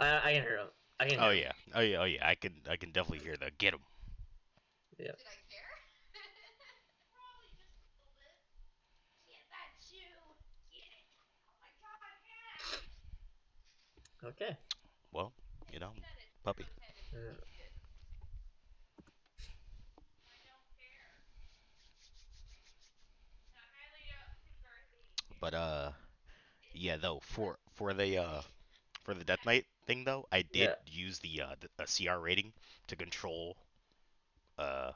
I can hear him. I can Oh hear him. yeah, oh yeah. I can definitely hear the get him. Yeah. Okay. Well, puppy. Uh, But yeah, though for the Death Knight thing though, I did yeah. use the CR rating to control uh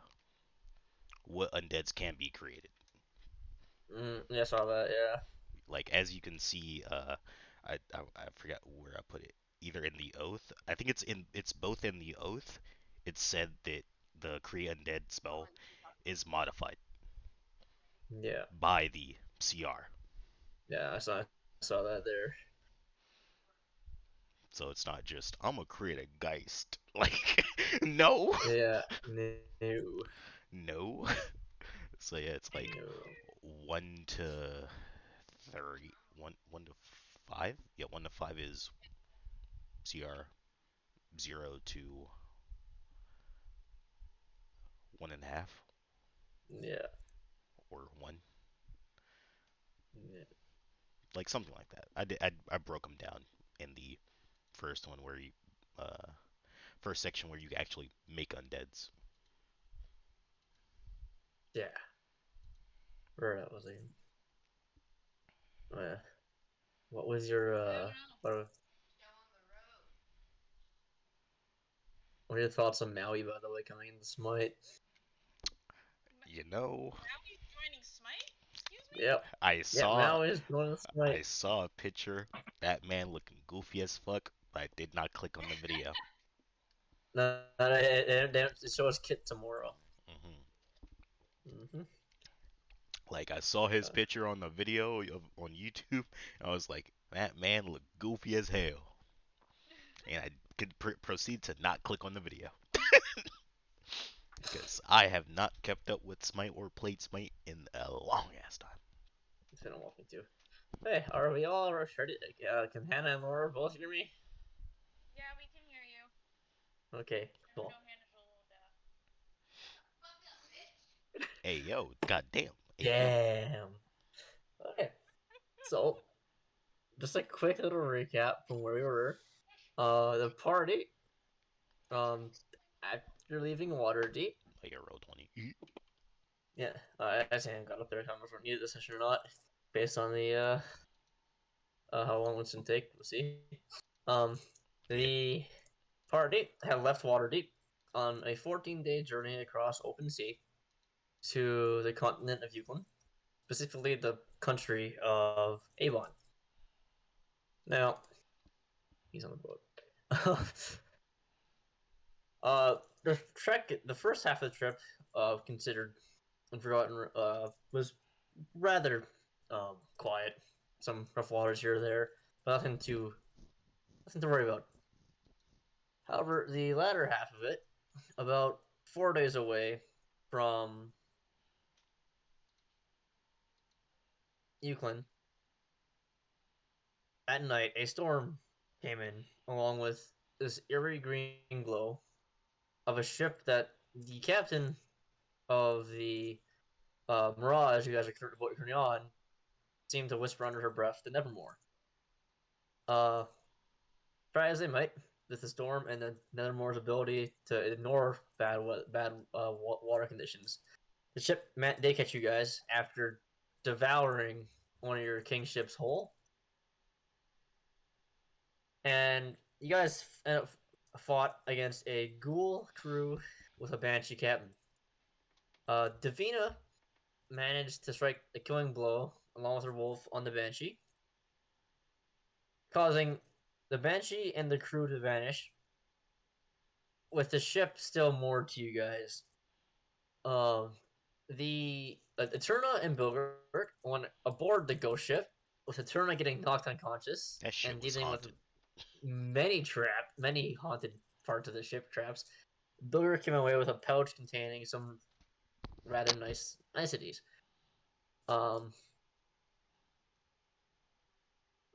what undeads can be created. Yeah, I saw that. Yeah. Like as you can see, I forgot where I put it. Either in the oath, I think it's both in the oath. It said that the create undead spell is modified Yeah. by the CR, Yeah. I saw that there. so it's not just I'm gonna create a geist. Like no, Yeah. No. no. So yeah, it's like No. 1 to 30, one to 5. Yeah, 1 to 5 is CR. 0 to 1.5 Yeah. or 1, Yeah. like something like that. I broke them down in the first one where you uh first section where you actually make undeads. Yeah. Where that was in. Oh, yeah. What was your what are your thoughts on Maui by the way coming in the Smite? You know, Yep. I Yeah, saw Maui is going to the I Smite. saw a picture, that man looking goofy as fuck, but I did not click on the video. No, no, it shows Kit tomorrow. hmm Mm-hmm. Like I saw his picture on the video on YouTube, and I was like, that man looked goofy as hell, and I could proceed to not click on the video because I have not kept up with Smite or played Smite in a long ass time. It's gonna walk me too. Hey, are we all ready? Can Hannah and Laura both hear me? Okay, cool. Hey yo, goddamn. Hey yo. Damn. Okay, so just a quick little recap from where we were. The party. Um, after leaving Waterdeep. Like a roll 20. Yeah, I haven't got up there. I don't know if we're needed this session or not, based on the how long it's gonna take. We'll see. Um, Yeah. the party had left Waterdeep on a 14-day journey across open sea to the continent of Eaclan, specifically the country of Abon. Now, he's on the boat. The first half of the trip, considered Unforgotten, was rather quiet. Some rough waters here or there, but nothing to worry about. However, the latter half of it, about 4 days away from Euclid, at night, a storm came in, along with this eerie green glow of a ship that the captain of the Mirage, you guys are currently on, seemed to whisper under her breath the Nevermore. Uh, Try as they might with the storm and the Nevermore's ability to ignore bad water conditions, the ship did catch you guys after devouring one of your king ships whole, and you guys fought against a ghoul crew with a banshee captain. Davina managed to strike a killing blow along with her wolf on the banshee, causing the banshee and the crew to vanish, with the ship still moored to you guys. Um, the Eterna and Bilbert went aboard the ghost ship, with Eterna getting knocked unconscious That shit and was dealing with haunted. many haunted parts of the ship traps. Bilbert came away with a pouch containing some rather nice niceties. Um,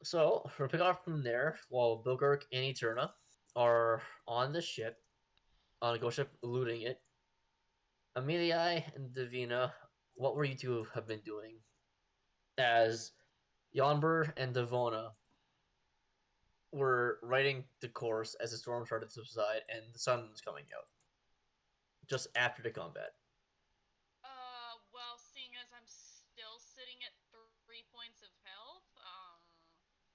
So we'll pick up from there while Bilgurk and Eterna are on the ship, on a ghost ship, looting it. Amelia and Davina, what were you two have been doing as Yonber and Devona were riding the course as the storm started to subside and the sun was coming out just after the combat? Well, seeing as I'm still sitting at 3 points of health,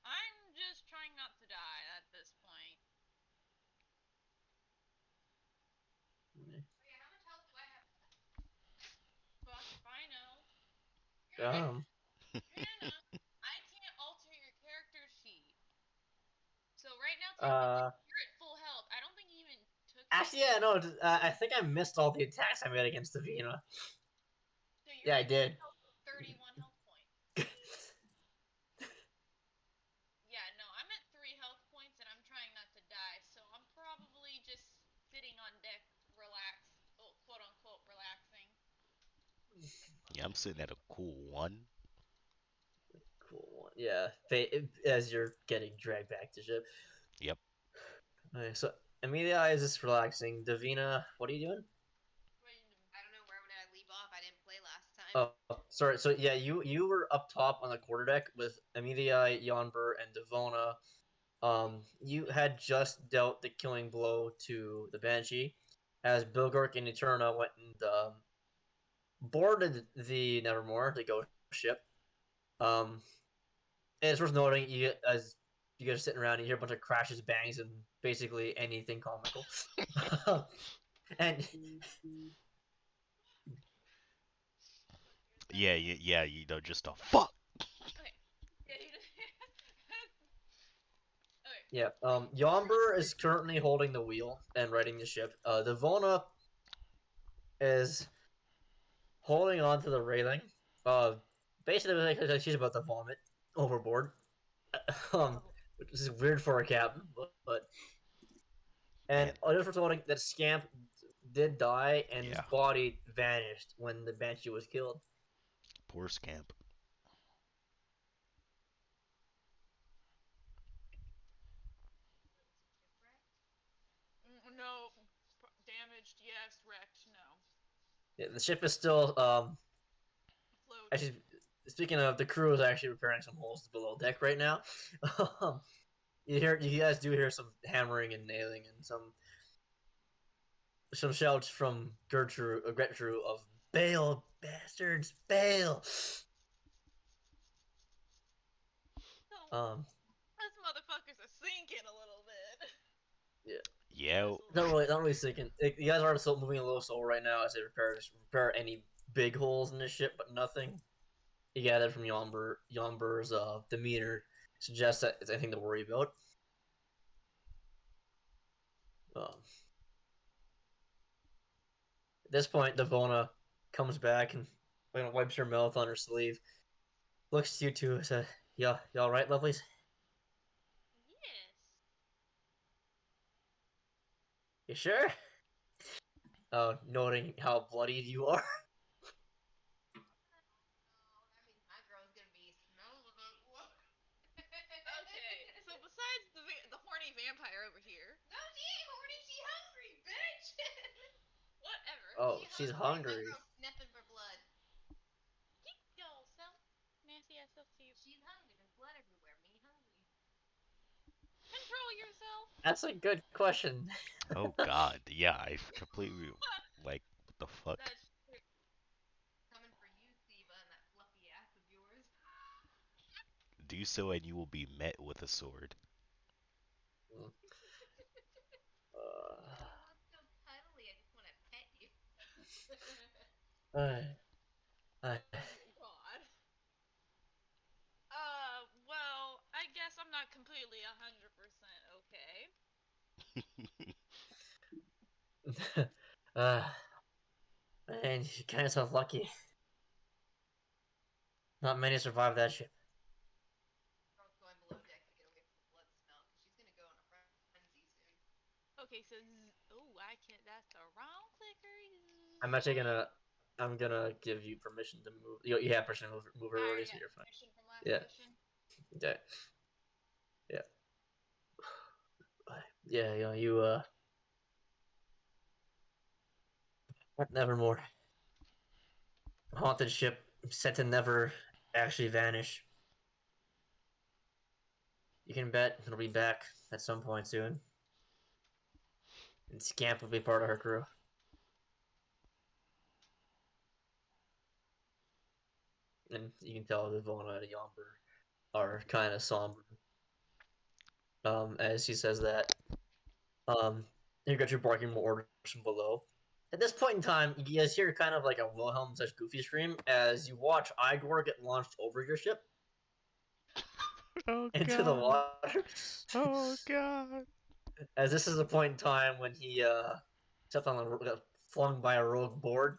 I'm just trying not to die at this point. Okay, how much health do I have? Fuck if I know. Um, Hannah, I can't alter your character sheet. So right now, technically, uh, you're at full health. I don't think you even took any actually, yeah, no, I think I missed all the attacks I made against Davina. So you're Yeah, I at full did. health with 31 health points. Yeah, no, I'm at 3 health points and I'm trying not to die, so I'm probably just sitting on deck, relaxed, oh, quote unquote, relaxing. Yeah, I'm sitting at a cool one. Cool one. Yeah, as you're getting dragged back to ship. Yep. Okay, so Amelia is just relaxing. Davina, what are you doing? I don't know, where would I leave off? I didn't play last time. Oh, sorry. So yeah, you were up top on the quarterdeck with Amelia, Yonber, and Devona. You had just dealt the killing blow to the Banshee, as Bilgork and Eterna went and boarded the Nevermore, the ghost ship. Um, and it's worth noting, as you guys are sitting around, you hear a bunch of crashes, bangs, and basically anything comical. And Yeah, yeah, you know, just a fuck. Okay. Yeah, you just. Okay. yeah, Yomber is currently holding the wheel and riding the ship. Devona is holding on to the railing. Uh, basically, like she's about to vomit overboard. um, which is weird for a captain, but and Man, just for noting that Scamp did die and his yeah, body vanished when the Banshee was killed. poor scamp. No, damaged, yes, wrecked, no. Yeah, the ship is still Float. actually, speaking of, the crew is actually repairing some holes below deck right now. You guys do hear some hammering and nailing and some shouts from Gertrude of bail, bastards, bail. Oh, Um, this motherfucker's a sinking a little bit. yeah, Yeah, not really sinking. You guys are still moving a little slow right now as they repair any big holes in the ship, but nothing. You gather from Yomber's demeanor suggests that it's anything to worry about. Um, at this point, Devona comes back and wipes her mouth on her sleeve, looks to you two, and says, "Yeah, you all right, lovelies? Yes. You sure?" Noting how bloodied you are. Oh, that means my girl's gonna be smelling it. Okay, so besides the horny vampire over here. No, she ain't horny. She hungry, bitch. Whatever. Oh, She she's hungry. My hungry. girl's sniffing for blood. Keep yourself. Nasty ass stuff to you. She's hungry. There's blood everywhere. Me hungry. Control yourself. That's a good question. oh god, yeah, I completely like what the fuck. That's coming for you, Siva, and that fluffy ass of yours. Do so, and you will be met with a sword. Mm. You look so cuddly. I just want to pet you. Uh, uh, Oh God. Well, I guess I'm not completely 100% okay. uh, man, you kind of sound lucky. Not many survive that shit. Girl's going below deck to get away from the blood smell because she's gonna go on a frenzy soon. Okay, so oh, I can't. That's the wrong clicker. I'm actually gonna. I'm gonna give you permission to move. You have permission to move her I already, already so got you're fine. permission from last Yeah. session. Okay. Yeah, nevermore. Haunted ship set to never actually vanish. You can bet it'll be back at some point soon. And Scamp will be part of her crew. And you can tell that Vona and Yomber are kind of somber. As he says that. You got your barking more orders from below. At this point in time, you guys hear kind of like a Wilhelm such Goofy scream as you watch Igor get launched over your ship Oh into the god. water. Oh god. As this is a point in time when he stepped on got flung by a rogue board.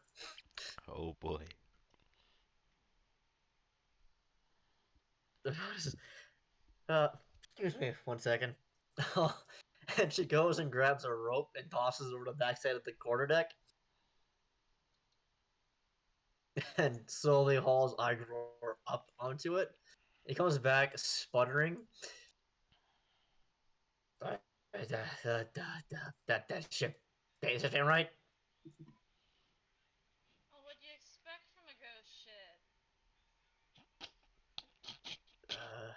Oh boy. uh, excuse me 1 second. And she goes and grabs a rope and tosses it over the backside of the quarterdeck and slowly hauls Igor up onto it. He comes back sputtering. That ship. Is it right? Well, what'd you expect from a ghost ship? Uh,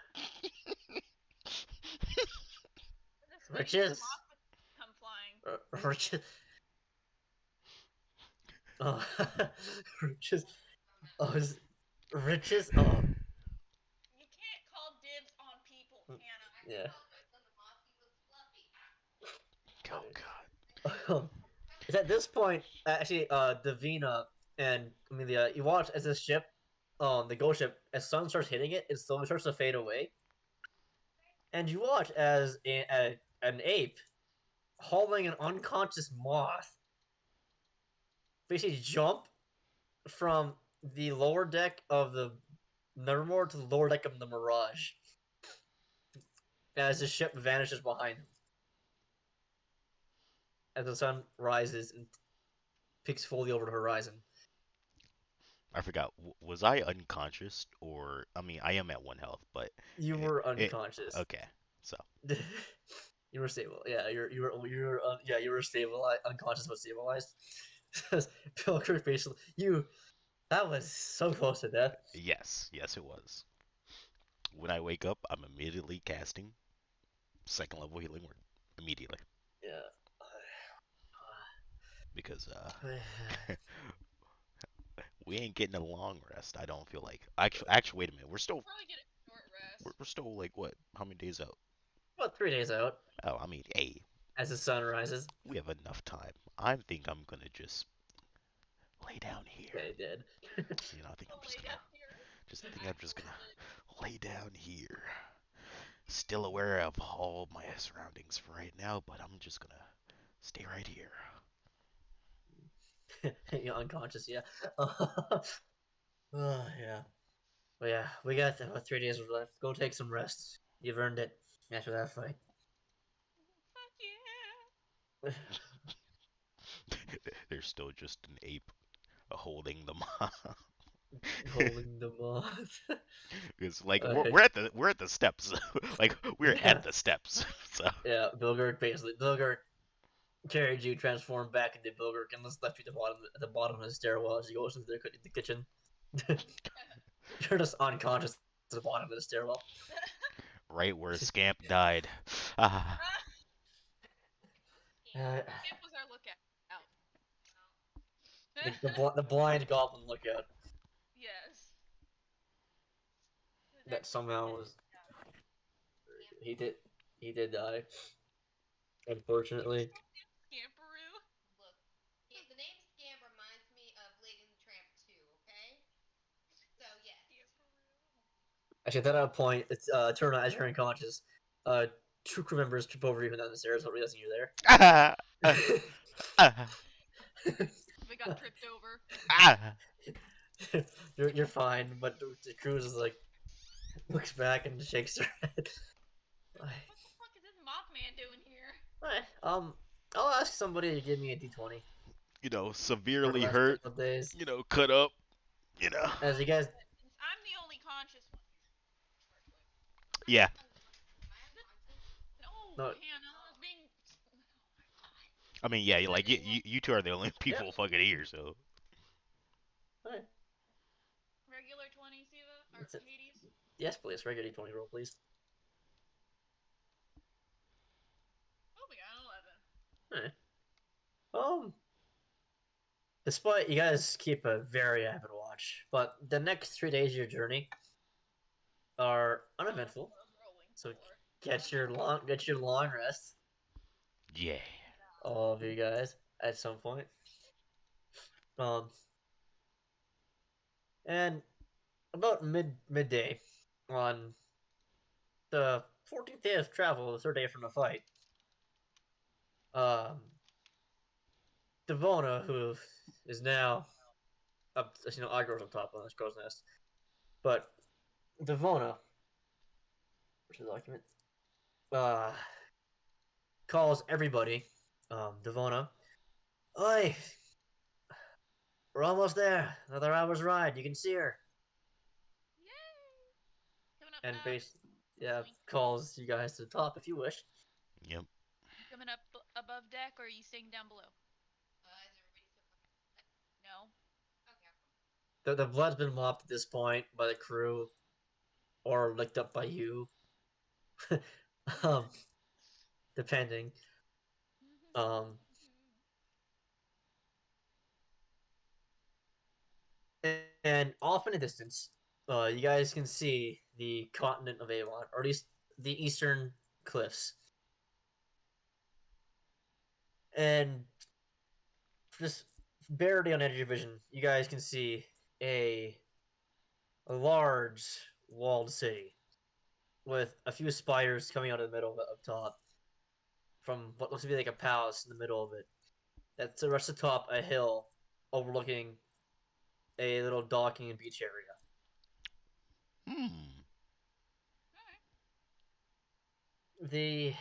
Expecting a riches? moth to come flying. Riches? Oh, riches? Oh, riches? Oh, You can't call dibs on people, Hannah. yeah. Oh god. It's at this point, actually, Davina and Amelia, you watch as this ship, the ghost ship, as sun starts hitting it, it slowly starts to fade away. And you watch as an ape hauling an unconscious moth basically jump from the lower deck of the Nevermore to the lower deck of the Mirage as the ship vanishes behind him. As the sun rises and peeks fully over the horizon. I forgot. Was I unconscious or I mean I am at 1 health, but You it, were it unconscious. okay. So You were stable. Yeah, you were stable, unconscious but stabilized. Bill Kirk basically that was so close to death. yes, it was. When I wake up, I'm immediately casting second level healing word immediately Yeah. because we ain't getting a long rest. I don't feel like. Actually, wait a minute. We'll probably get a short rest. We're still like what? How many days out? About 3 days out Oh, I mean, hey, as the sun rises. we have enough time. I think I'm gonna just lay down here. Okay, dead. You know, I think I'm Lay just down gonna here. just think I'm just gonna Actually, lay down here. Still aware of all my surroundings for right now, but I'm just gonna stay right here. You're unconscious, yeah. Yeah. But yeah, we got about 3 days left. Go take some rest. You've earned it after that fight. fuck yeah. There's still just an ape holding the moth. Holding the moth. It's like Okay. we're at the steps. Like we're Yeah. at the steps. So Yeah, Bilgert carried you, transformed back into Bilgert, and left you at the bottom of the stairwell as you go into the kitchen. You're just unconscious at the bottom of the stairwell. right where Scamp died. Ah, Uh, Skip was our lookout. the blind goblin lookout Yes. Who's that actually somehow pretending was to die. he did he did die, unfortunately. Scamperoo. Look, the name Scam reminds me of Lady and the Tramp 2, okay? So, yes. Scamperoo. Actually, at that point, it's turn on as you're unconscious. Two crew members trip over you down the stairs, but realizing you're ah, ah, there. ah, We got tripped over. ah. You're fine, but the crew is like looks back and shakes their head. Alright, What the fuck is this Mothman doing here? I'll ask somebody to give me a d20 You know, for the severely last hurt. couple of days. You know, cut up. You know. As you guys, Since I'm the only conscious one here. Yeah. Am I unconscious? No, no, Hannah. I was being I mean, yeah, like you two are the only Yeah. people fucking here, so Alright. Regular 20, Siva? Or That's it. Hades? Yes, please. Regular D20 roll, please. Oh, we got an 11. Alright. Um, despite you guys keep a very avid watch, but the next 3 days of your journey are uneventful. I was rolling So for. get your long rest, yeah. all of you guys, at some point. Um, and about midday on the 14th day of travel, the third day from the fight, um, Devona, who is now up, Agro's on top of this crow's nest, but Devona, which is the document, uh, calls everybody, Devona, oi, we're almost there. Another hour's ride. You can see her. Yay! Coming up, And yeah, calls you guys to the top if you wish. Yep. coming up above deck, or are you staying down below? Is everybody still fucking? No. Okay. The blood's been mopped at this point by the crew, or licked up by you, um, depending. Um, and off in the distance, you guys can see the continent of Avon, or at least the eastern cliffs. And just barely on edge of your vision, you guys can see a large walled city with a few spires coming out of the middle of it up top from what looks to be like a palace in the middle of it. That's the rest of the top a hill overlooking a little docking and beach area. Hmm. Alright. The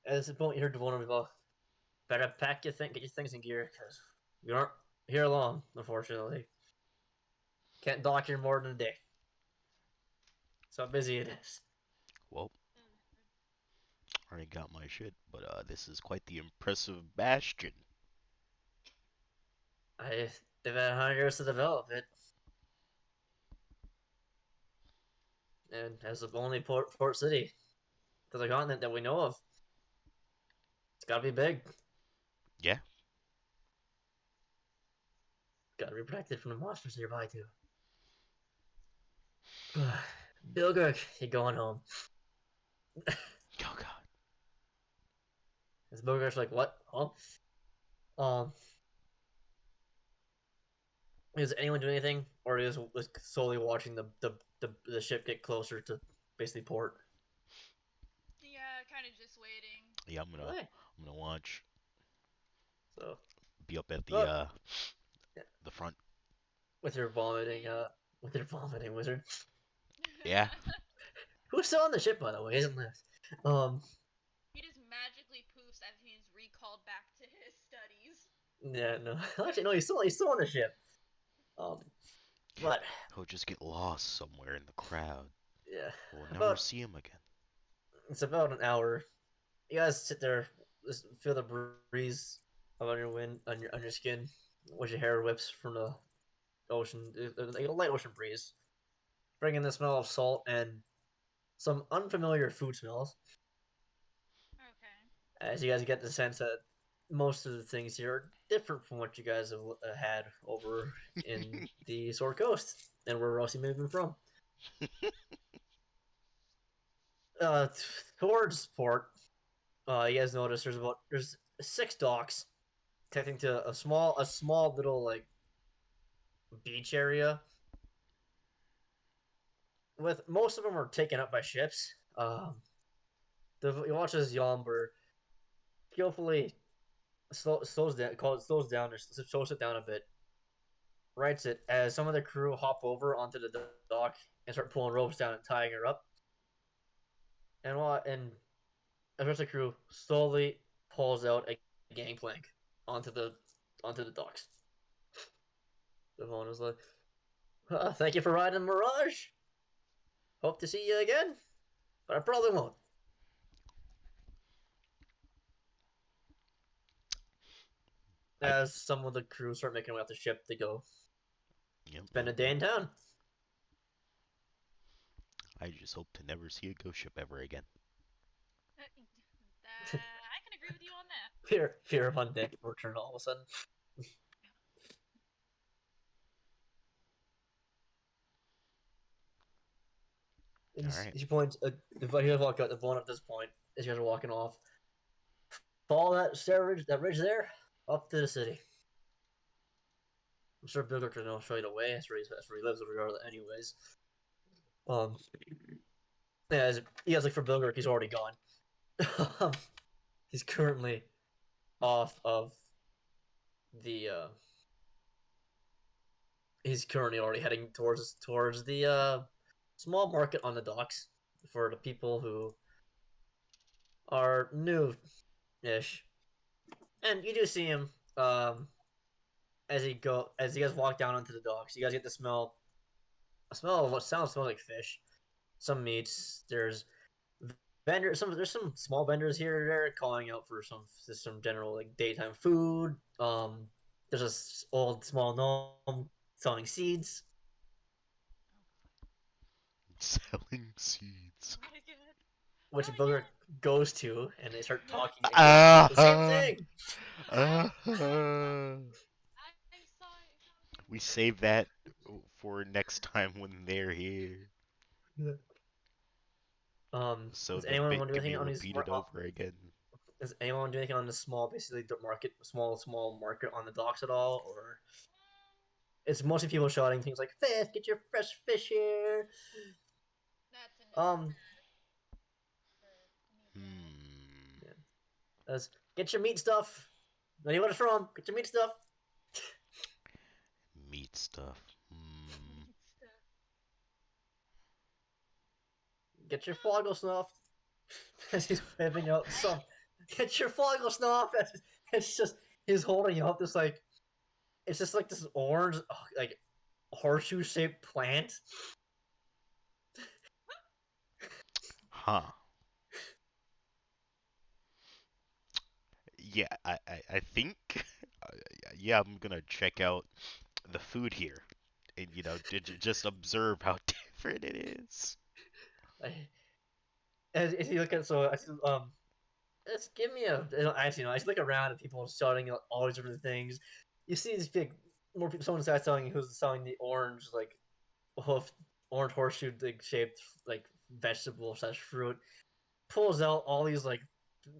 At this point you heard Devon go, better get your things in gear because you aren't here long, unfortunately. Can't dock here more than a day. So busy it is. Well, I already got my shit, but this is quite the impressive bastion. They've had 100 years to develop it, and as the only port city to the continent that we know of, it's got to be big. Yeah. Got to be protected from the monsters nearby too. Bilgurk, you're going home. Oh god. As Bilgurk's like, what? Huh? Is anyone doing anything, or is was solely watching the ship get closer to basically port? Yeah, kind of just waiting. Yeah, Okay. I'm gonna watch. So, Be up at well, yeah, the front. with your vomiting wizard. Yeah. Who's still on the ship, by the way? Isn't left. He just magically poofs as he's recalled back to his studies. Yeah, no. Actually, no. He's still on the ship. Um, but He'll just get lost somewhere in the crowd. yeah, We'll never about see him again. it's about an hour. You guys sit there, just feel the breeze on your on your skin, as your hair whips from the ocean, like a light ocean breeze, bringing the smell of salt and some unfamiliar food smells. Okay. As you guys get the sense that most of the things here are different from what you guys have had over in the Sword Coast and where Rossi may have been from. Uh, Towards port, you guys notice there's 6 docks connecting to a small little like beach area. With most of them are taken up by ships. You watch as Yomber skillfully slows down it down a bit. Writes it as some of the crew hop over onto the dock and start pulling ropes down and tying her up. And the rest of the crew slowly pulls out a gangplank onto the onto the docks. The phone is like, "Thank you for riding Mirage. Hope to see you again, but I probably won't." as some of the crew start making way off the ship to go Yep, spend a yep, day yep. in town. I just hope to never see a ghost ship ever again. I can agree with you on that. Fear of undead return all of a sudden. All right. He points. You guys walk out. The one at this point, as you guys are walking off, follow that ridge there, up to the city. I'm sure Bigger will show you the way. That's where he lives, regardless. Anyways, um, yeah, he has like for Bilgert, he's already gone. He's currently off of the. He's currently already heading towards the small market on the docks for the people who are new-ish, and you do see him as you guys walk down onto the docks. You guys get the smell of what smells like fish, some meats. There's there's some small vendors here and there calling out for some general like daytime food. There's this old small gnome selling seeds, Selling seeds. Oh my god. which Oh Booger yeah. goes to, and they start talking again. The same Ah, thing. I saw it. we save that for next time when they're here, Yeah. so Does the anyone bit want to do can anything be on these? repeated over again. Does anyone want to do anything on the small, basically the market, small market on the docks at all, or it's mostly people shouting things like "Fish, get your fresh fish here." That's a no Um, for me, guys. Hmm. yeah. Get your meat stuff. Anywhere it's from, get your meat stuff. Meat stuff. Hmm. Stuff. Get your floggle snuff. As he's whipping out I some. Get your floggle snuff. It's just he's holding up this like it's just like this orange like horseshoe shaped plant. Huh. Yeah, I think. Yeah, I'm gonna check out the food here, and just observe how different it is. As you look at just give me a. Actually, no. I just look around at people shouting out all these different things. You see these big more people. Someone starts selling who's selling the orange like hoof, orange horseshoe like, shaped like vegetable slash fruit. Pulls out all these like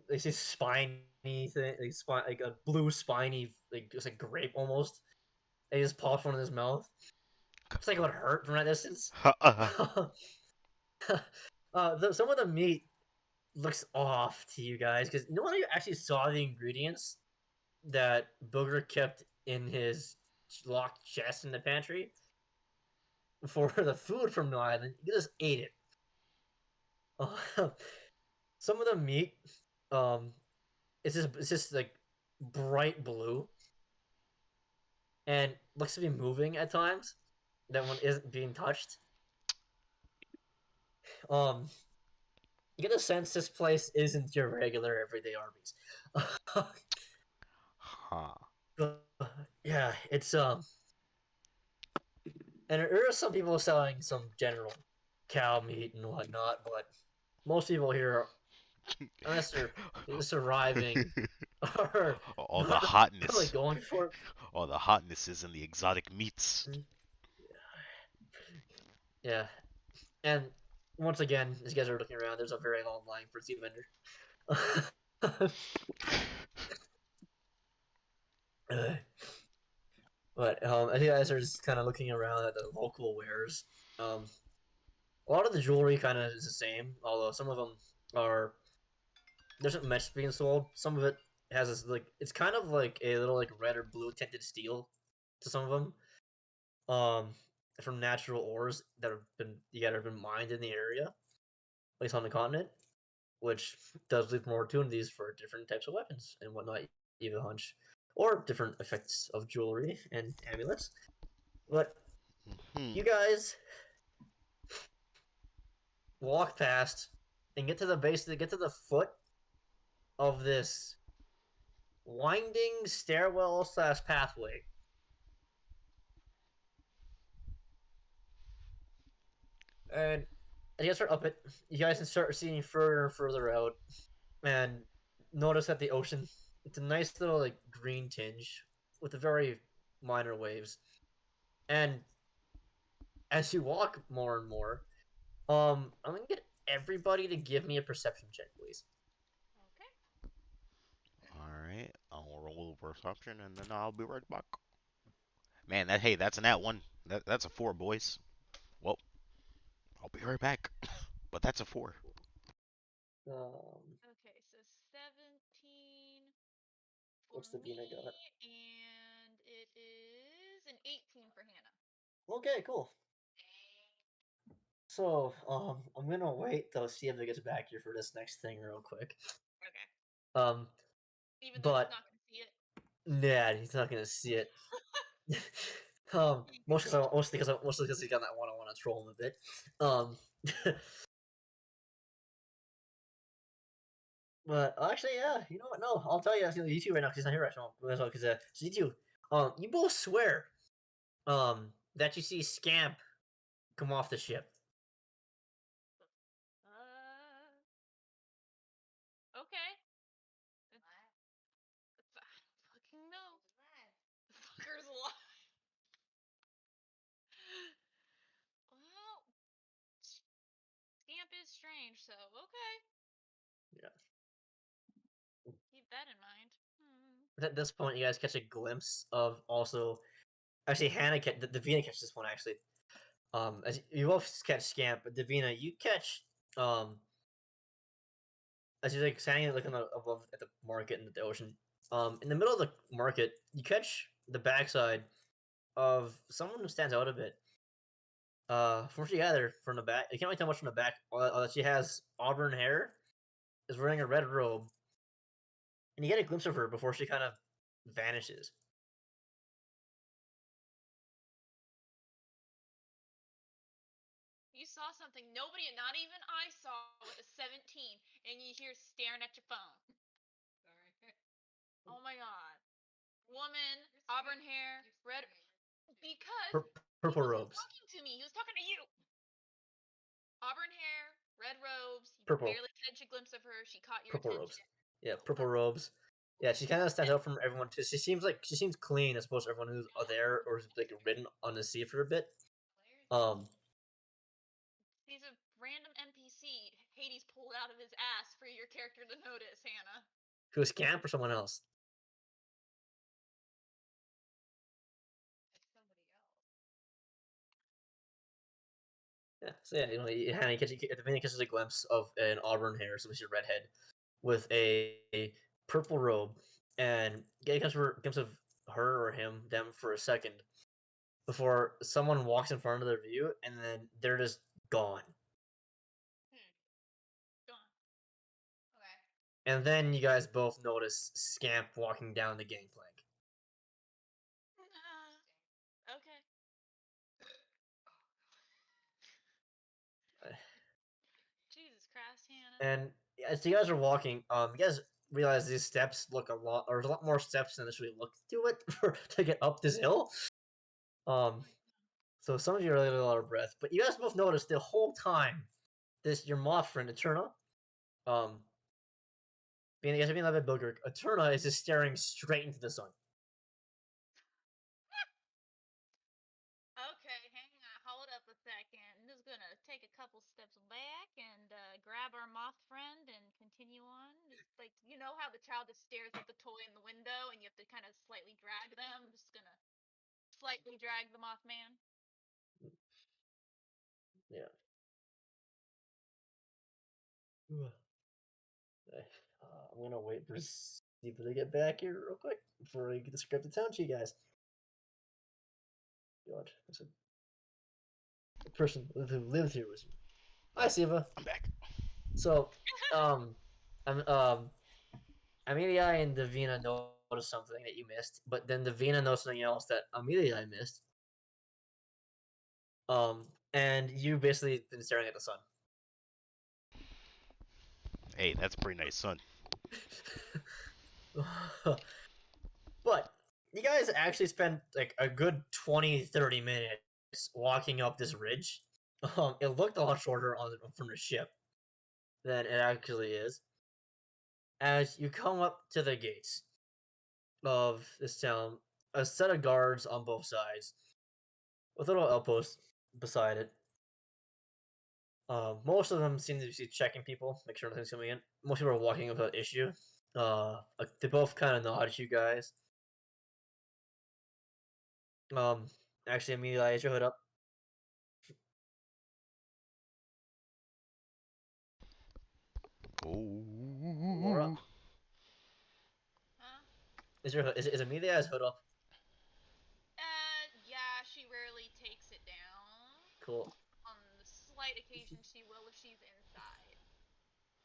they say spiny thing, like a blue spiny like just like grape almost. And he just pops one in his mouth. It's like it would hurt from that distance. Some of the meat looks off to you guys because no one of you actually saw the ingredients that Booger kept in his locked chest in the pantry for the food from the island. You just ate it. Some of the meat, um, it's just like bright blue and looks to be moving at times. That one isn't being touched. Um, you get a sense this place isn't your regular everyday Arby's. Huh. Yeah, and there are some people selling some general cow meat and whatnot, but most people here, unless they're surviving, are All the not really hotness. going for it. All the hotness is in the exotic meats. Yeah, and once again, as you guys are looking around, there's a very long line for the vendor. But as you guys are just kind of looking around at the local wares, um, a lot of the jewelry kind of is the same, although some of them are there's not much being sold. Some of it has this like it's kind of like a little like red or blue tinted steel to some of them. Um, from natural ores that have been mined in the area, at least on the continent, which does leave more opportunities for different types of weapons and whatnot. Even a hunch, or different effects of jewelry and amulets. But Hmm. you guys walk past and get to the foot of this winding stairwell slash pathway. And as you guys start up it, you guys can start seeing further and further out, and notice that the ocean, it's a nice little like green tinge with a very minor waves. And as you walk more and more, I'm gonna get everybody to give me a perception check, please. Okay. Alright, I'll roll the perception and then I'll be right back. Man, that's an at one. That's a 4, boys. Well, I'll be right back. But that's a 4. Okay, so 17 for What's the Vina me, got? and it is an 18 for Hannah. Okay, cool. So, I'm gonna wait till Steve gets back here for this next thing real quick. Okay. Um, Even though he's but not going to see it. nah, he's not gonna see it. Mostly because he's got that one I want to troll him a bit. But actually, yeah, you know what? No, I'll tell you two right now because he's not here right now. Because so you two, you both swear, that you see Scamp come off the ship. Okay. I don't fucking know. The fucker's alive. Well, Scamp is strange, so okay. Yeah. Keep that in mind. At this point, you guys catch a glimpse of also. Actually, the Vina catches this one actually. As you both catch Scamp, but Davina, you catch as you're like standing looking above at the market and the ocean. In the middle of the market, you catch the backside of someone who stands out a bit. From what you gather from the back, you can't really tell much from the back. That she has auburn hair, is wearing a red robe, and you get a glimpse of her before she kind of vanishes. You saw something nobody, not even I saw with a 17, and you hear staring at your phone. Sorry. Oh my god. Woman, auburn hair, red. Because he Purple wasn't robes, talking to me, he was talking to you. Auburn hair, red robes. You purple, barely catch a glimpse of her. She caught your purple attention. robes. Yeah, purple robes. Yeah, she kind of stands out from everyone too. She seems clean as opposed to everyone who's there or is like ridden on the sea for a bit. Um, He's a random NPC Hades pulled out of his ass for your character to notice, Hannah. who is Camp or someone else? Somebody else. Yeah, so yeah, Hannah catches a glimpse of an auburn hair, so she's a redhead, with a purple robe, and get a glimpse of her or them for a second before someone walks in front of their view, and then they're just gone. Gone. Okay. And then you guys both notice Scamp walking down the gangplank. Okay. Jesus Christ, Hannah. And as you guys are walking, you guys realize these steps look a lot, or there's a lot more steps than this really look to it to get up this hill. So some of you are really a lot of breath, but you guys both notice the whole time your moth friend Eterna, being you guys being a little bit bigger, Eterna is just staring straight into the sun. Okay, hang on. Hold up a second. I'm just gonna take a couple steps back and grab our moth friend and continue on. Just like you know how the child just stares at the toy in the window and you have to kind of slightly drag them. I'm just gonna slightly drag the Mothman. Yeah. I'm gonna wait for people to get back here real quick before I get the script to town to you guys. God, that's a person who lived here was. Hi, Siva. I'm back. So, I'm Amelia and Davina noticed something that you missed, but then Davina knows something else that Amelia missed. And you basically been staring at the sun. Hey, that's a pretty nice sun. But you guys actually spent like a good 20, 30 minutes walking up this ridge. It looked a lot shorter from the ship than it actually is. As you come up to the gates of this town, a set of guards on both sides, with a little outpost beside it. Most of them seem to be checking people, make sure nothing's coming in. Most people are walking without issue. They both kind of nod at you guys. Um, Actually, immediately I your hood up. Laura, Oh. Huh? is Amelia's hood up? Yeah, she rarely takes it down. Cool. On the slight occasion, she will if she's inside.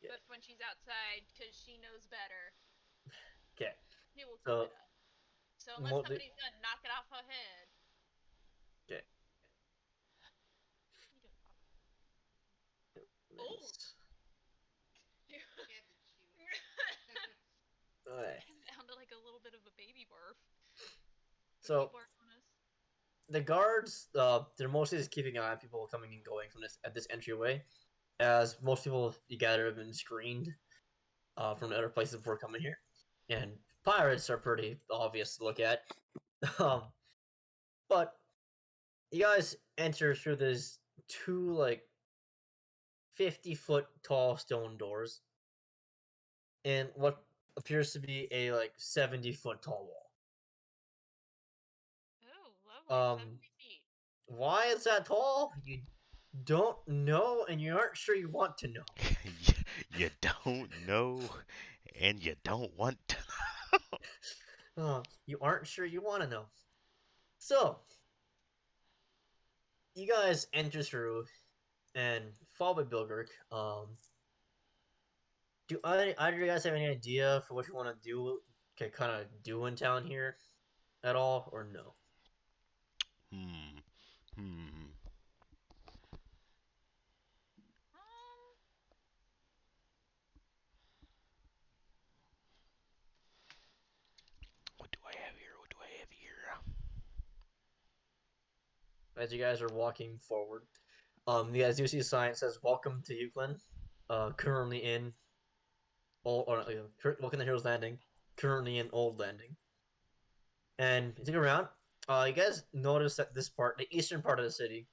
Yeah. But when she's outside, because she knows better, Okay. she will keep So, it up. So unless the, somebody's gonna knock it off her head, okay. you don't talk. Oh, She had to chew it. Okay. sounded like a little bit of a baby barf. So Baby barf on us. the guards, they're mostly just keeping an eye on people coming and going from this entryway, as most people you gather have been screened from other places before coming here, and pirates are pretty obvious to look at. um, but you guys enter through these two like 50-foot tall stone doors, and what appears to be a like 70-foot tall Oh, wall. lovely. 70 feet. Why is that tall? You don't know, and you aren't sure you want to know. You don't know, and you don't want to. You aren't sure you want to know. So, you guys enter through and follow Bilgurk. Do either of you guys have any idea for what you want to do? Can kind of do in town here at all, or no? Hmm. Hmm. Um, What do I have here? What do I have here? As you guys are walking forward, you guys do see a sign that says "Welcome to Eaclan." Currently in welcome to Heroes Landing. Currently in Old Landing. And you look around. You guys notice that this part, the eastern part of the city,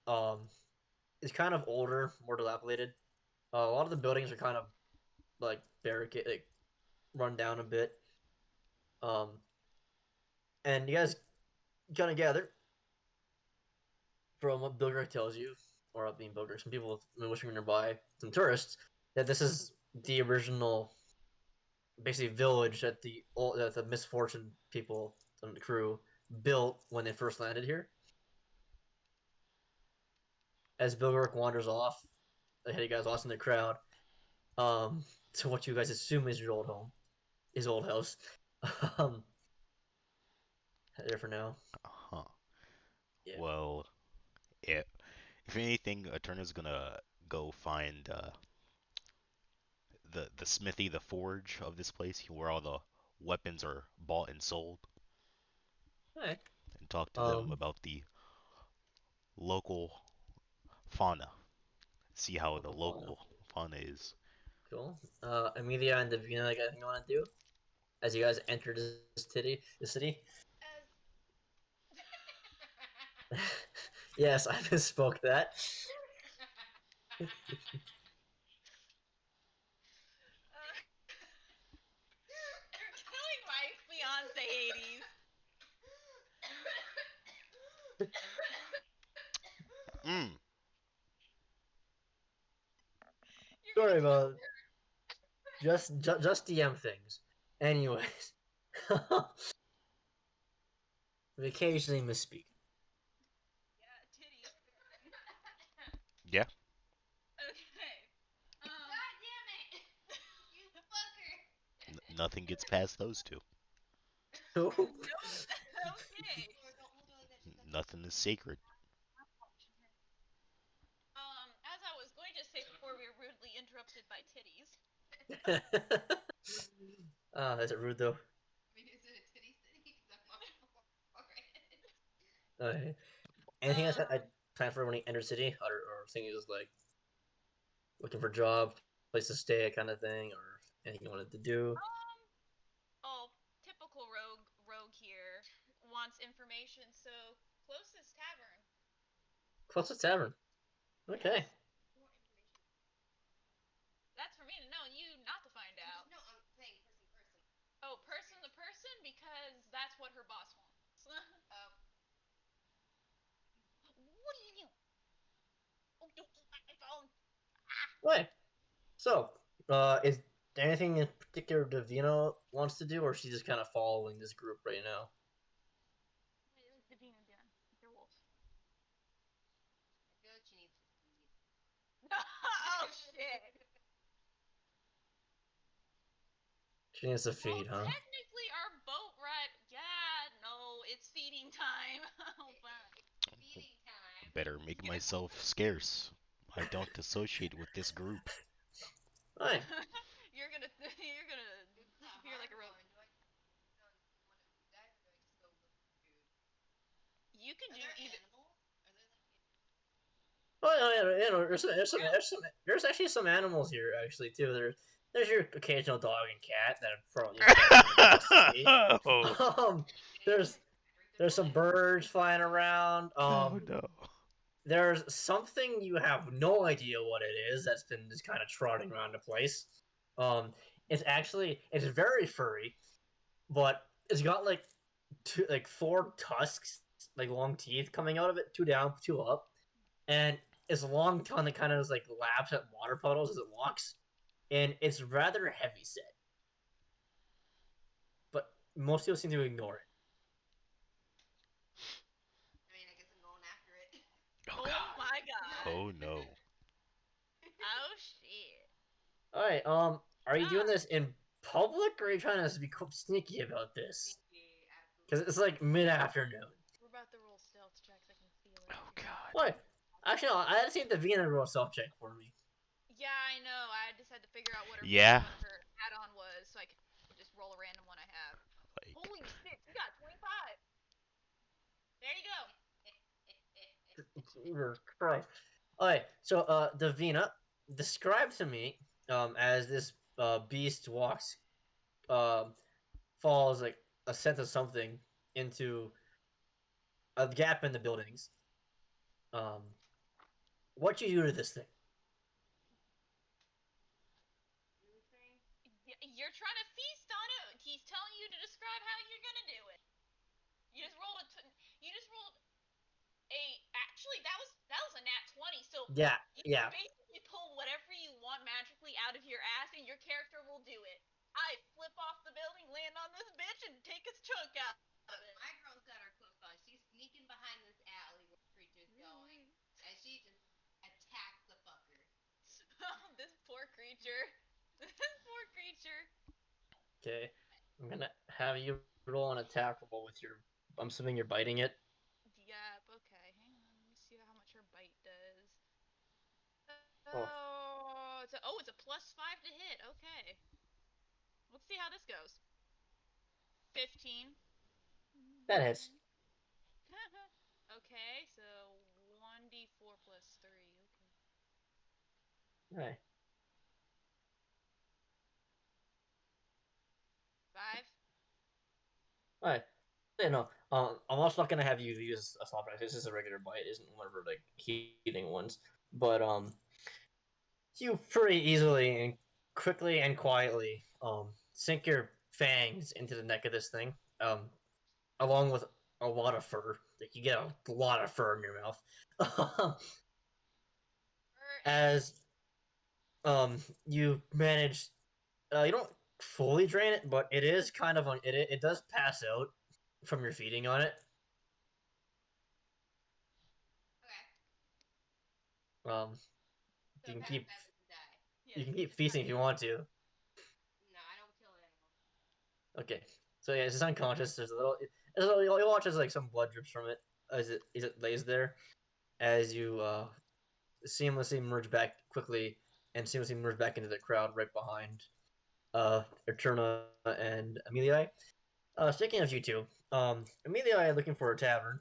um, is kind of older, more dilapidated. A lot of the buildings are kind of like barricade, like run down a bit. Um, and you guys kind of gather from what Bilger tells you, or being Bilger, some people wishing nearby, some tourists, that this is the original, basically village that the misfortune people and the crew built when they first landed here. As Bilgerk wanders off, ahead of you guys lost in the crowd, to what you guys assume is your old home, his old house. um, there for now. Huh. Yeah. Well, if anything, Eterna's gonna go find the smithy, the forge of this place, where all the weapons are bought and sold, Alright. and talk to them Um, about the local fauna. See how the local fauna. local fauna is. Cool. Amelia and Davina, like anything you want to do as you guys enter the city? As Yes, I misspoke that. you're killing my fiance 80s. Mm. You're Sorry gonna kill. about just DM things. Anyways, we occasionally misspeak. Yeah, titties. Yeah. Okay. God damn it! You fucker! Nothing gets past those two. No. Okay. Or don't hold her like that. She's Nothing is sacred. As I was going to say before we were rudely interrupted by titties. Is it rude though? I mean, is it a titty city? Because I'm all for it. Anything else I plan for when he enters city, or thing is like looking for a job, place to stay, kind of thing, or anything you wanted to do? Oh, typical rogue here wants information. So closest tavern. Closest tavern. Okay. Yes. More information. That's for me to know and you not to find out. No, I'm saying person to person. Oh, person to person because that's what her boss wants. Oh. What do you do? Oh, don't eat my phone. Right. So, is there anything in particular Davina wants to do, or is she just kind of following this group right now? What is Davina doing? Your wolf. I feel like she needs to feed. Oh shit. She needs to Well, feed, huh? technically our boat ride. Yeah, no, it's feeding time. Oh, fine. Feeding time. Better make myself scarce. I don't associate with this group. Right. you're gonna disappear like a rope. Do I want to do that, or do I just go look for food? You can Are do there either. animals? Are there like Well, you know, there's actually some animals here actually too. There's your occasional dog and cat that probably you guys come across to see. Oh, Um, there's there's some birds flying around. oh no. There's something you have no idea what it is that's been just kind of trotting around the place. Um, it's very furry, but it's got like four tusks, like long teeth coming out of it, two down, two up, and its long tongue that kind of like laps at water puddles as it walks, and it's rather heavy set. But most people seem to ignore it. I mean, I guess I'm going after it. Oh Oh god. my god. Oh no. Oh shit. All right, are you doing Ah. this in public, or are you trying to be sneaky about this? Sneaky, Because absolutely. it's like mid-afternoon. We're about to roll stealth checks. I can feel it. Oh god. What? Actually, no, I had to see the Vienna roll self check for me. Yeah, I know. I just had to figure out what Yeah. her add-on was, so I could just roll a random one I have. Like Holy shit! You got 25. There you go. Christ. Alright, so Davina, describe to me as this beast walks falls like a scent of something into a gap in the buildings. Um what you do to this thing? You're trying to feast on it. He's telling you to describe how you're gonna do it. You just rolled you just rolled a. Actually, that was a nat 20. So Yeah, you yeah. can basically pull whatever you want magically out of your ass, and your character will do it. I flip off the building, land on this bitch, and take its chunk out of it. My girl's got her clothes on. She's sneaking behind this alley where the creature's going, and she just attacks the fucker. This poor creature. This poor creature. Okay. I'm gonna have you roll an attack roll with your I'm assuming you're biting it. Yep, okay. Hang on. Let me see how much her bite does. Oh, It's a +5 to hit. Okay. Let's see how this goes. 15. that hits. Okay, so 1d4 plus 3. Okay. Alright. 5. Alright. Yeah, no. I'm also not gonna have you use a slot dice. This is a regular bite, it isn't one of her like healing ones. But you pretty easily and quickly and quietly sink your fangs into the neck of this thing. Along with a lot of fur. Like you get a lot of fur in your mouth. As you manage, you don't fully drain it, but it is kind of on it does pass out from your feeding on it. Okay. Um, So you can pass keep that doesn't die. Yes. you can keep feasting if you want to. No, I don't kill animals. Okay, so yeah, it's unconscious. There's a little. You watch as like some blood drips from it as it lays there, as you seamlessly merge back quickly and seamlessly merge back into the crowd right behind Eterna and Amelia. Speaking of you two, Amelia looking for a tavern,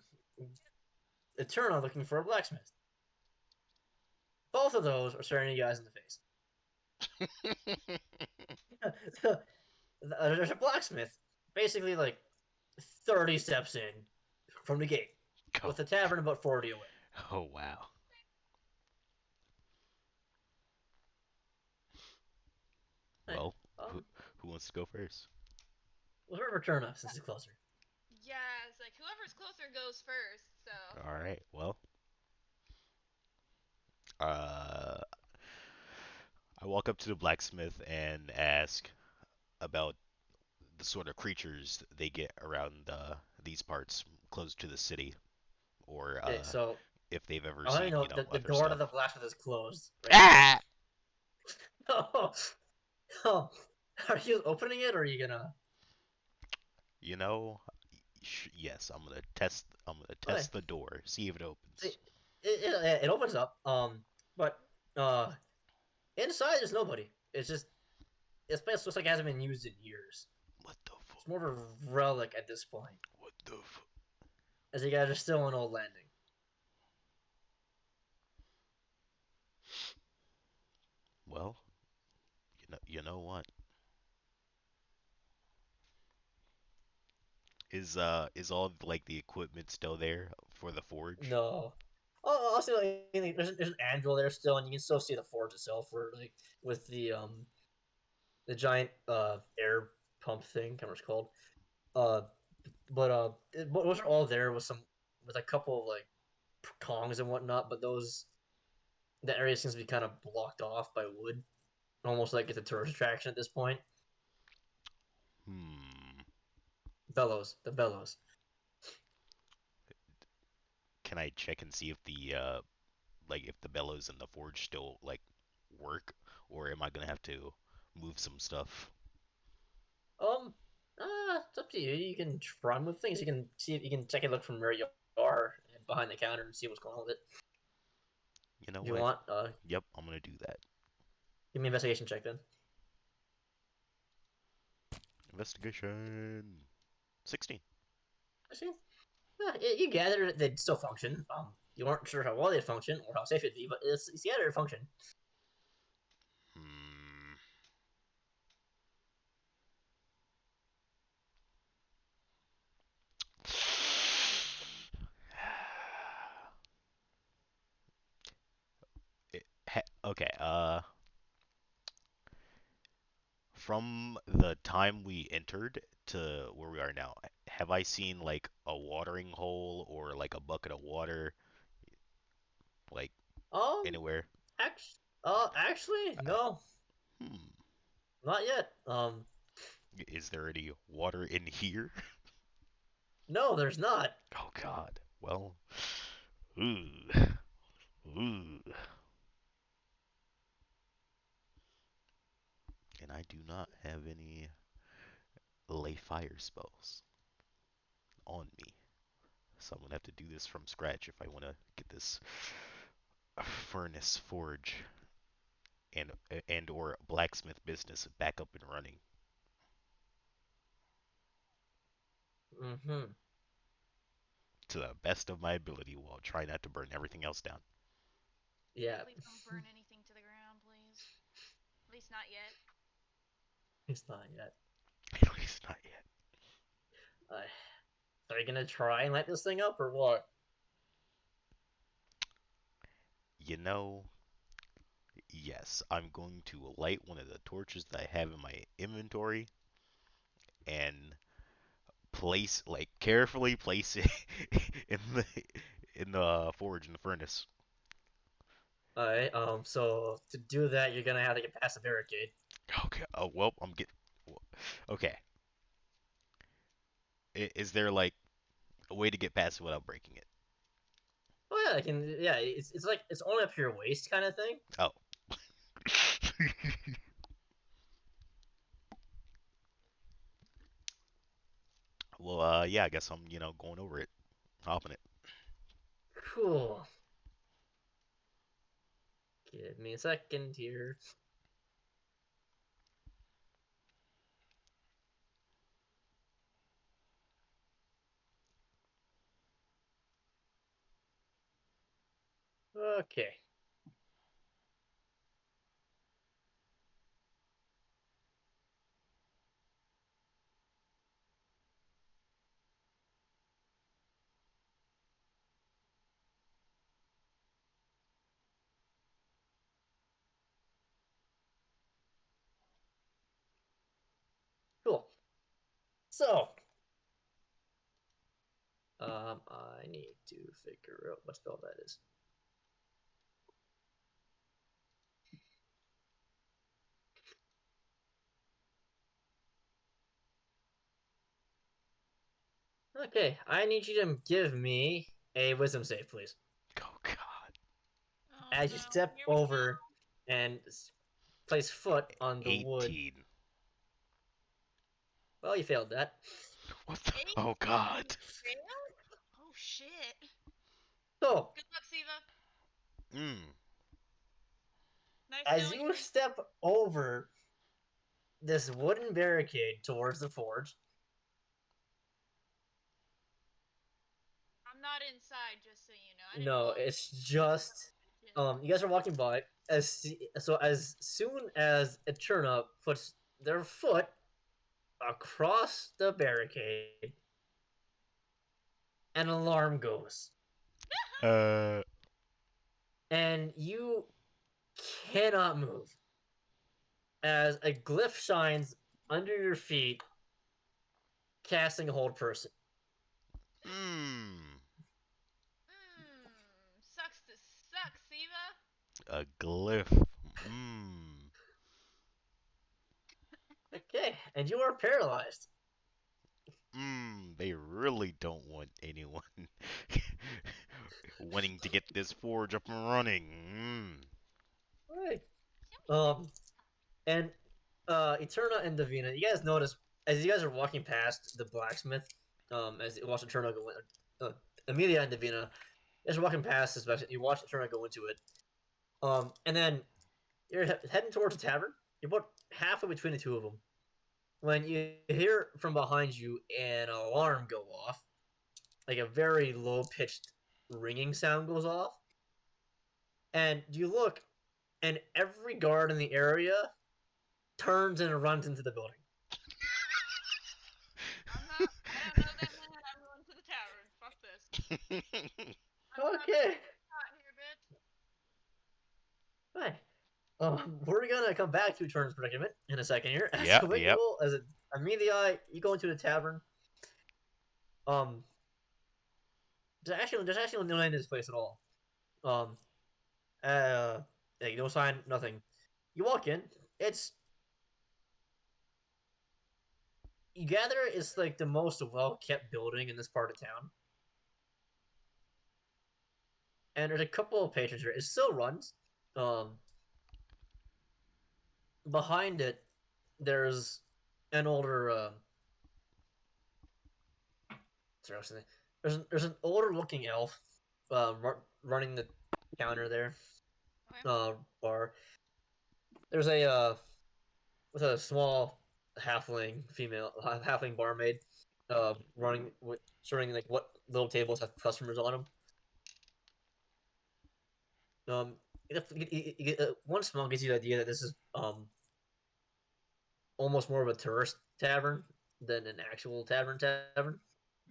Eterna looking for a blacksmith. Both of those are staring you guys in the face. There's a blacksmith, basically like 30 steps in from the gate, Oh, with the tavern about 40 away. oh wow. Hey, Well, who, um, who wants to go first? we'll start with Eterna since it's closer. Yeah, it's like whoever's closer goes first. So All right. Well, uh, I walk up to the blacksmith and ask about the sort of creatures they get around these parts close to the city, or Okay, so if they've ever I want to seen, know the other door to stuff. the blacksmith is closed right now. Ah! Oh, oh, are you opening it or are you gonna? You know, yes, I'm gonna Okay, test the door, see if it see, opens. it opens up. But uh, inside there's nobody. It's just this place looks like it hasn't been used in years. What the fuck? It's more of a relic at this point, What the fuck? as you guys are still on Old Landing. Well, you know what? Is all of, like the equipment still there for the forge? No. Oh, also, there's an anvil there still, and you can still see the forge itself, where like with the giant air pump thing, I can't remember what it's called. Uh, but those are all there with a couple of like tongs and whatnot. But those the area seems to be kind of blocked off by wood, almost like it's a tourist attraction at this point. Hmm. The bellows. Can I check and see if the bellows in the forge still like work, or am I gonna have to move some stuff? Um, it's up to you. You can try and move things. You can see if you can take a look from where you are behind the counter and see what's going on with it. You know If you what? want, Yep, I'm gonna do that. give me an investigation check then. Investigation 16. I see. You gather that they'd still function. You weren't sure how well they'd function or how safe it'd be, but it's gather it function. Hmm. Okay. From the time we entered to where we are now, have I seen like a watering hole or like a bucket of water, like Um, anywhere? actually, Uh, no, hmm. not yet. Is there any water in here? No, there's not. Oh God. Well, ooh, ooh. And I do not have any lay fire spells on me. So I'm gonna have to do this from scratch if I want to get this furnace forge and or blacksmith business back up and running Mm-hmm. to the best of my ability while trying not to burn everything else down. Yeah, please don't burn anything to the ground, please. At least not yet. it's not yet. At least not yet. Uh, are you gonna try and light this thing up or what? You know, yes, I'm going to light one of the torches that I have in my inventory and carefully place it in the in the forge in the furnace. All right. So to do that, you're gonna have to get past the barricade. Okay. Oh well, okay. Is there like a way to get past it without breaking it? Oh yeah, I can. Yeah, it's like it's only up to your waist kind of thing. Oh. Well, yeah, I guess I'm, going over it, hopping it. Cool. Give me a second here. Okay. Cool. So, I need to figure out what spell that is. Okay, I need you to give me a wisdom save, please. Oh God. Oh, As you no. step Here we over and place foot on the wood. 18. Well, you failed that. What the? Eight? Oh God. Fail? Oh, shit. So, Good luck, Siva. Mm. Nice as knowing you you. step over this wooden barricade towards the forge, I'm not inside, just so you know. I didn't no, walk. it's just you guys are walking by. As soon as Eterna puts their foot across the barricade, an alarm goes, Uh. and you cannot move as a glyph shines under your feet, casting hold person. Hmm. Sucks to suck, Siva. A glyph. Hmm. Okay, and you are paralyzed. They really don't want anyone wanting to get this forge up and running. Right. And Eterna and Davina, you guys notice as you guys are walking past the blacksmith, as you watch Eterna go in, Amelia and Davina, you guys are walking past this blacksmith, you watch Eterna go into it. And then you're heading towards the tavern. You're about halfway between the two of them when you hear from behind you an alarm go off, like a very low pitched ringing sound goes off, and you look, and every guard in the area turns and runs into the building. I don't know that man. I'm going to the tavern. Fuck this. I'm Okay. not here, bitch. Hi. We're gonna come back to Turner's predicament in a second here. As Yep, a yep. visual, as a Amelia, you go into the tavern. Um, there's actually no name to this place at all. Um, like no sign, nothing. You walk in. It's you gather it's like the most well kept building in this part of town. And there's a couple of patrons here. It still runs. Um, behind it, there's an older. Sorry, there's an older looking elf, running the counter there. Okay. Bar. There's a with a small halfling barmaid, running with serving like what little tables have customers on them. Um, one smell gives you the idea that this is almost more of a tourist tavern than an actual tavern. But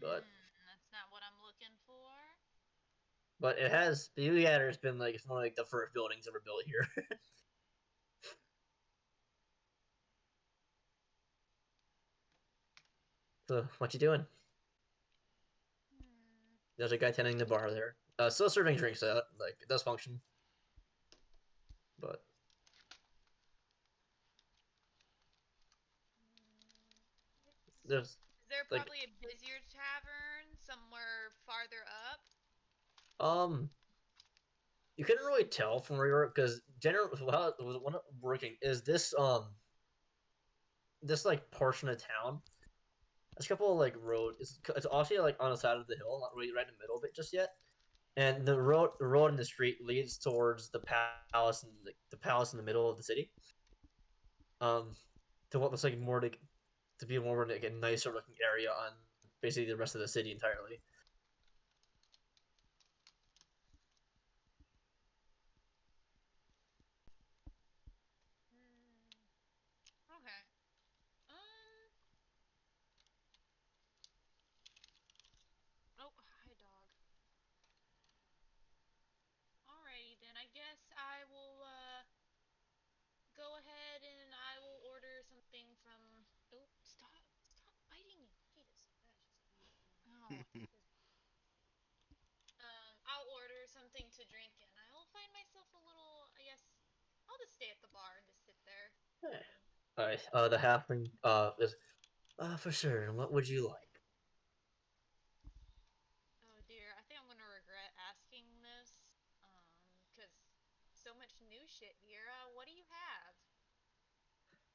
That's not what I'm looking for. it has the Eaclan has been like it's one of like the first buildings ever built here. So what you doing? There's a guy tending the bar there. Still serving drinks out. Like it does function, but there's Is there like probably a busier tavern somewhere farther up? um you couldn't really tell from where you were because generally how it was one working is this like portion of town. There's a couple of like road. It's actually like on the side of the hill, not really right in the middle of it just yet. And the road in the street leads towards the palace and the palace in the middle of the city. Um, to what looks like more to be more like a nicer looking area on basically the rest of the city entirely. I'll order something to drink, and I'll find myself a little. I guess I'll just stay at the bar and just sit there. Alright, the halfling is for sure. What would you like? Oh dear, I think I'm gonna regret asking this. Cause so much new shit here. What do you have?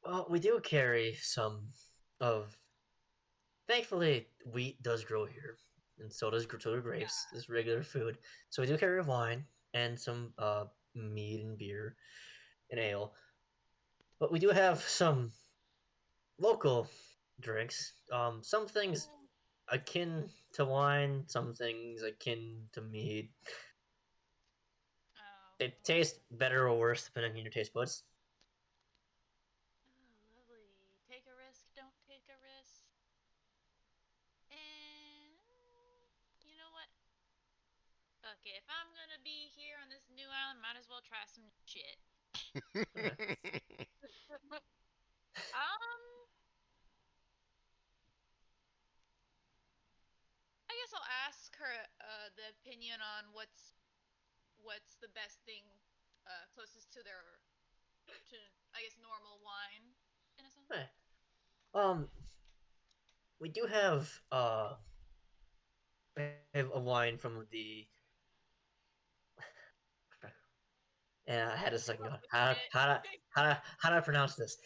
Well, we do carry some of. Thankfully, wheat does grow here, and so do grapes. Yeah. This is regular food. So we do carry wine and some mead and beer and ale. But we do have some local drinks. Some things akin to wine, some things akin to mead. Oh They boy. taste better or worse depending on your taste buds. Oh, lovely. Take a risk, don't take a risk. And you know what? Fuck it. If I'm gonna be here on this new island, might as well try some new shit. Okay. I guess I'll ask her the opinion on what's the best thing closest to their to I guess normal wine in a sense. Okay. Um, we do have a wine from the. Yeah, I had a second Roll go. with it. How do I pronounce this?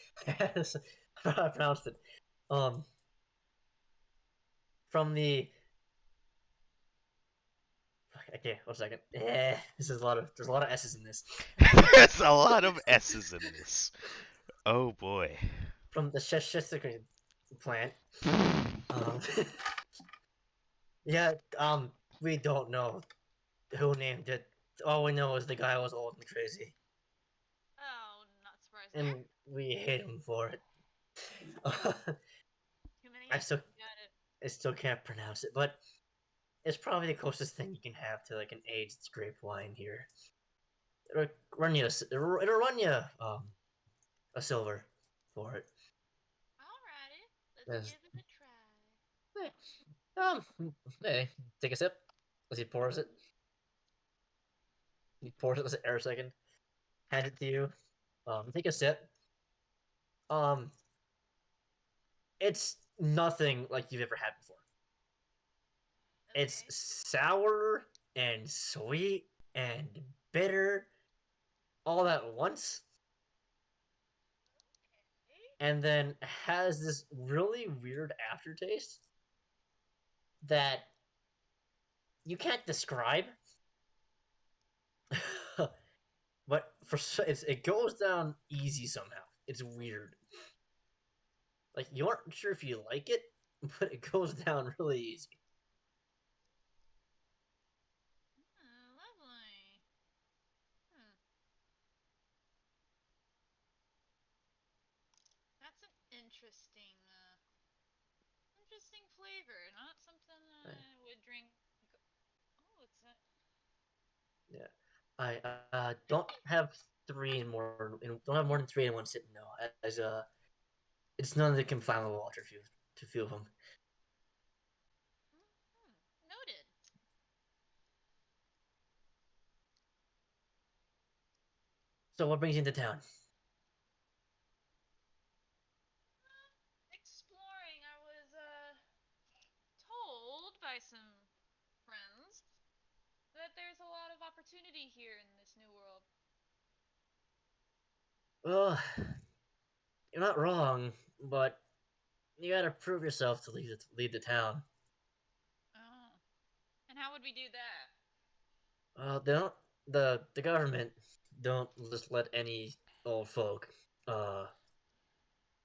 How do I pronounce it? Um, from the. Okay, 1 second. This is a lot of. There's a lot of S's in this. There's a lot of S's in this. Oh boy. From the Shishisuke plant. Um, yeah. We don't know who named it. All we know is the guy was old and crazy, Oh, not surprised there. and we hate him for it. Too many I S's. still, Got it. I still can't pronounce it, but it's probably the closest thing you can have to like an aged grape wine here. It'll run you. It'll run you a silver for it. Alrighty, let's As, give it a try. um, hey, take a sip as he pours it. He pours it. Let's air a second. Hand it to you. Take a sip. Um, it's nothing like you've ever had before. It's Okay. sour and sweet and bitter all at once, Okay. and then has this really weird aftertaste that you can't describe. But it goes down easy somehow. It's weird. Like you aren't sure if you like it, but it goes down really easy. Lovely. Hmm. That's an interesting flavor. Not something I would drink. Oh, it's a. Yeah, I don't have don't have more than three in one sitting though. As it's none that can flammable water to few of them. Noted. So what brings you into town? Exploring. I was told by some friends that there's a lot of opportunity here in this new world. Well, you're not wrong, but you gotta prove yourself to lead the town. Oh. And how would we do that? They don't. The government don't just let any old folk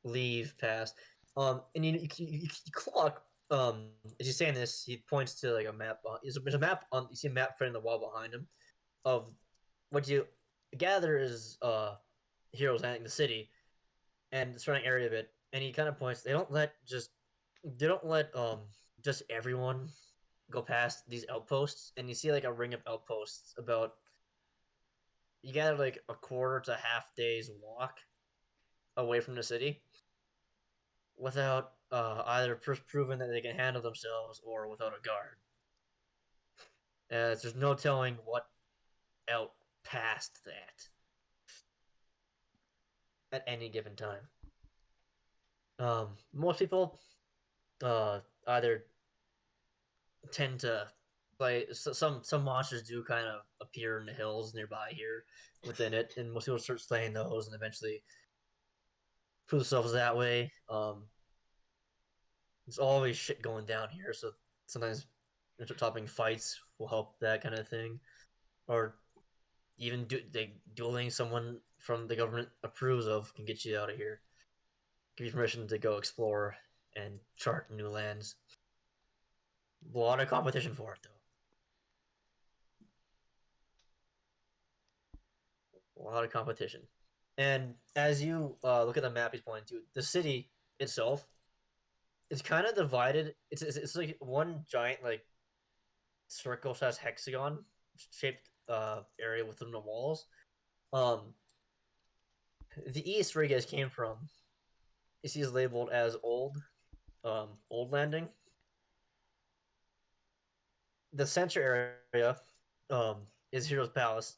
leave past. And you clock. As you're saying this, he points to like a map. There's a map on. You see a map printed in the wall behind him of what you gather is heroes entering the city and the surrounding area of it. And he kind of points. They don't let just everyone go past these outposts. And you see like a ring of outposts about you gather like a quarter to half day's walk away from the city without either proven that they can handle themselves or without a guard. As there's no telling what out past that at any given time. Most people either tend to play. Some monsters do kind of appear in the hills nearby here within it, and most people start slaying those, and eventually prove themselves that way. There's always shit going down here, so sometimes intertopping fights will help that kind of thing, or even dueling someone from the government approves of can get you out of here. Give you permission to go explore and chart new lands. A lot of competition for it, though. A lot of competition. And as you look at the map he's pointing to, the city itself is kind of divided. It's like one giant like circle/slash hexagon shaped area within the walls. Um, the east where you guys came from, you see is labeled as old landing. The center area is Hero's Palace.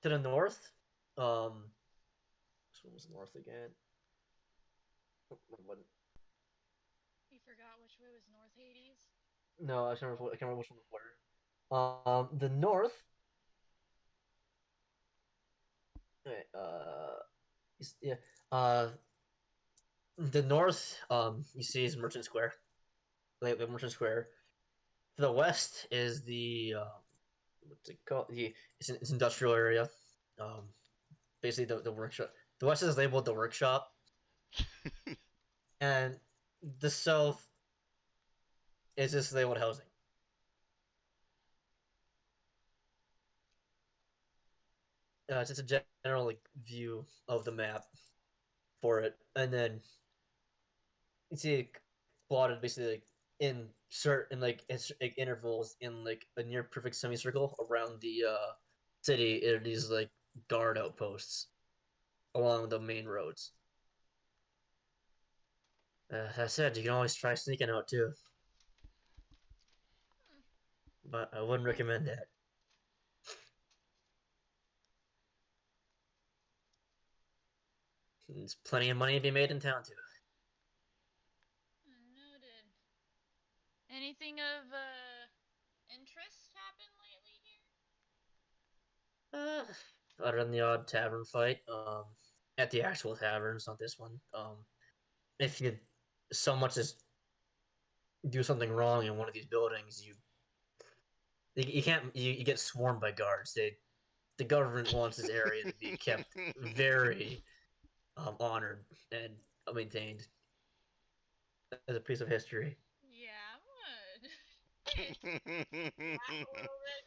To the north, which one was north again? You forgot which way was North Hades? No, I can't remember which one was where. The north. Right, yeah. The north. You see is Merchant Square. The Merchant Square. To the west is the what's it called? It's industrial area. Um, basically the workshop. The west is labeled the workshop, and the south is just labeled housing. It's just a general like view of the map for it, and then you see like, plotted basically like in certain like intervals in like a near perfect semicircle around the city. Are these like guard outposts along the main roads. That said, you can always try sneaking out too, but I wouldn't recommend that. There's plenty of money to be made in town too. Noted. Anything of interest happened lately here? Other than the odd tavern fight, at the actual taverns, not this one. If you so much as do something wrong in one of these buildings, you can't you get swarmed by guards. The government wants this area to be kept very honored and maintained as a piece of history. Yeah, what? Laugh a little bit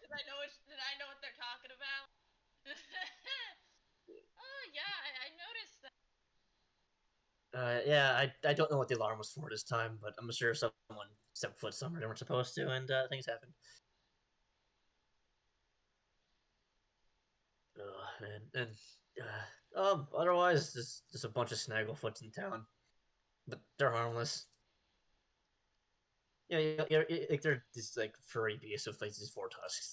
because I know what they're talking about. Oh yeah, I noticed that. Yeah, I don't know what the alarm was for this time, but I'm sure someone stepped foot somewhere they weren't supposed to, and things happened. And otherwise, just a bunch of snagglefoots in town, but they're harmless. Like they're these like furry beasts with like these four tusks.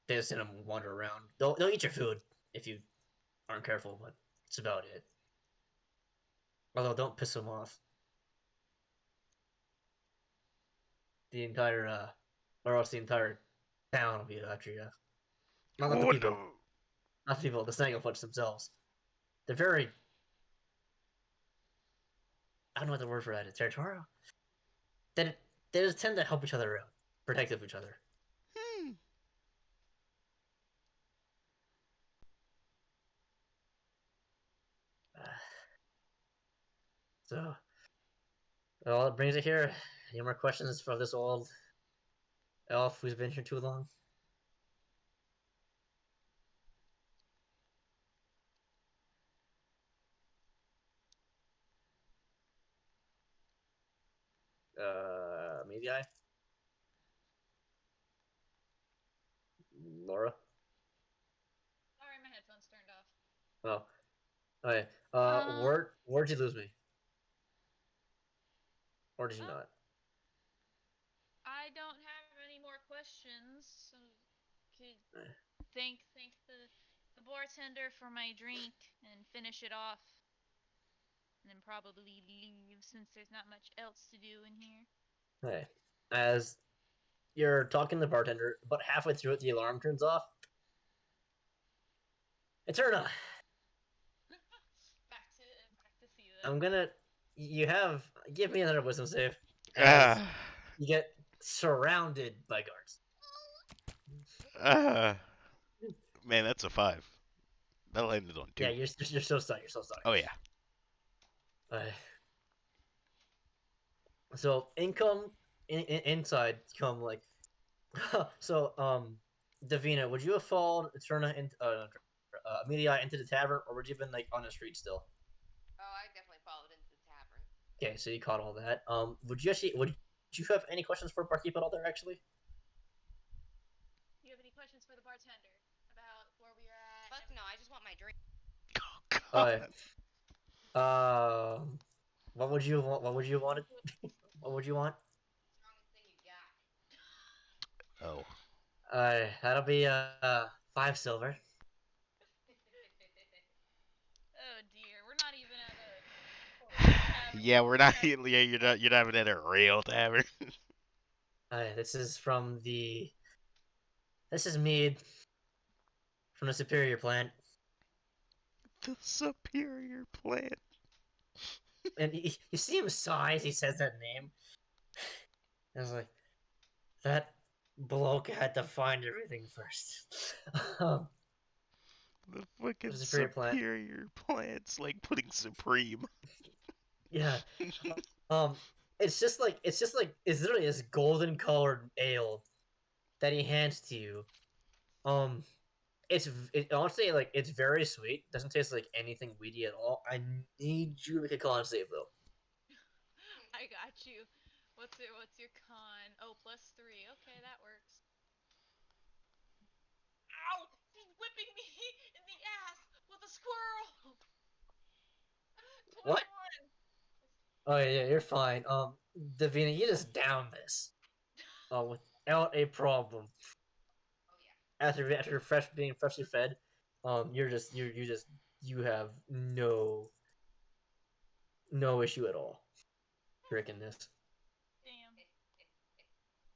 They just let them wander around. They'll eat your food if you aren't careful, but it's about it. Although don't piss them off. The entire or else the entire town will be after you. Not the Oh people, no! not the people. The snagglefoots themselves. They're very. I don't know what the word for that is. Territorial. They they just tend to help each other out, protect of each other. Hmm. So, well, it brings it here. Any more questions for this old elf who's been here too long? Maybe Laura. Sorry, my headphones turned off. Oh, okay. Um, Where'd you lose me? or did you not? I don't have any more questions. So could Eh. thank the bartender for my drink and finish it off, and then probably leave since there's not much else to do in here. Hey, as you're talking to the bartender, about halfway through it, the alarm turns off. Eterna, back to see I'm that. gonna. You have give me another wisdom save as Ah, you get surrounded by guards. ah, man, that's a 5. That landed on Yeah, 2. you're so stuck. You're so stuck. Oh yeah. Uh, so inside come like so Davina, would you have followed Eterna into Amelia into the tavern, or would you have been like on the street still? Oh, I definitely followed into the tavern. Okay, so you caught all that. Would you have any questions for barkeep at all there actually? You have any questions for the bartender about where we are at? Fuck no, I just want my drink. Oh Uh, god. what would you want? What would you want? What would you want? Strongest thing you got. Oh. That'll be 5 silver. Oh dear, we're not even at a tavern. Yeah, we're not. Yeah, you're not even at a real tavern. This is from the. This is mead from the superior plant, The superior plan. and you see him sigh as he says that name. I was like, that bloke had to find everything first. The fucking The superior plant. superior plan's like putting supreme. Yeah. Um, it's literally this golden colored ale that he hands to you. Um, honestly like it's very sweet. Doesn't taste like anything weedy at all. I need you to make a con save though. I got you. What's your con? Oh, +3. Okay, that works. Ow! He's whipping me in the ass with a squirrel. What? 21. Oh yeah, you're fine. Davina, you just down this. Without a problem. Oh yeah. After being freshly fed, you're just you just you have no issue at all drinking this.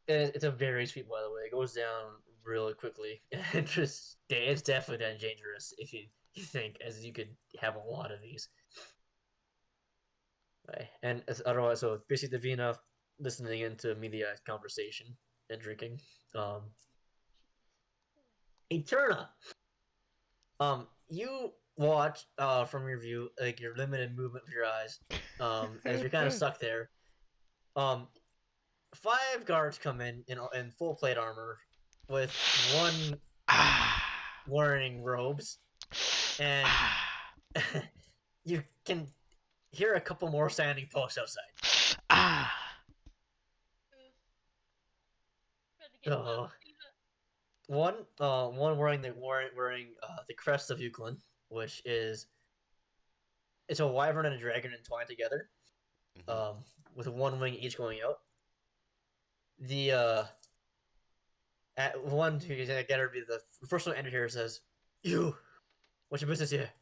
Damn. It's a very sweet, by the way. It goes down really quickly. It's definitely that dangerous if you think, as you could have a lot of these. Right. And otherwise, so basically, Davina listening into Amelia's conversation and drinking. Um, Eterna. You watch from your view, like your limited movement of your eyes, as you're kind of stuck there. Um, 5 guards come in full plate armor, with one Ah. wearing robes, and Ah. you can hear a couple more standing posts outside. Ah. Got to get So one wearing the crest of Eaclan, which is it's a wyvern and a dragon entwined together, Mhm. with one wing each going out. The at one who get her be the first one entered here says, "You, what's your business here?"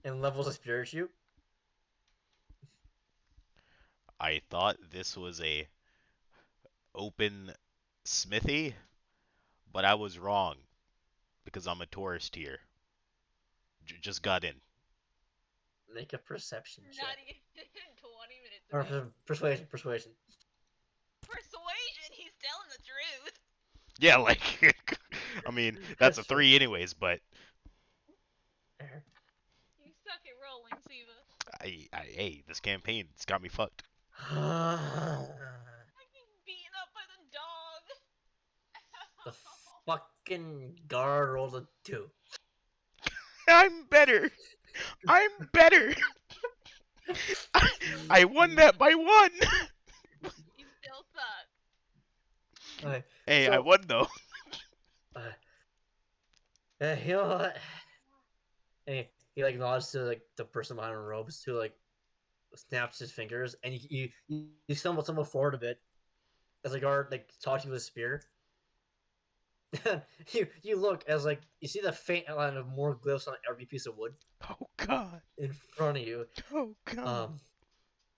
And levels a spirit at you. I thought this was a open smithy, but I was wrong because I'm a tourist here. Just got in. Make a perception Not check. even 20 minutes Or ago. persuasion. Persuasion. He's telling the truth. Yeah, like I mean, that's a 3 anyways, but You suck at rolling, Siva. hey, this campaign's got me fucked. I'm getting beaten up by the dog. The fucking guard rolled a 2. I'm better. I'm better. I won that by 1. You still suck. Okay, Hey, I so won though. you know what? And he like nods to like the person behind the robes to like snaps his fingers, and you stumble forward a bit as the guard like talks to you with a spear. you look as like you see the faint outline of more glyphs on every piece of wood Oh God. in front of you. Oh God. Um,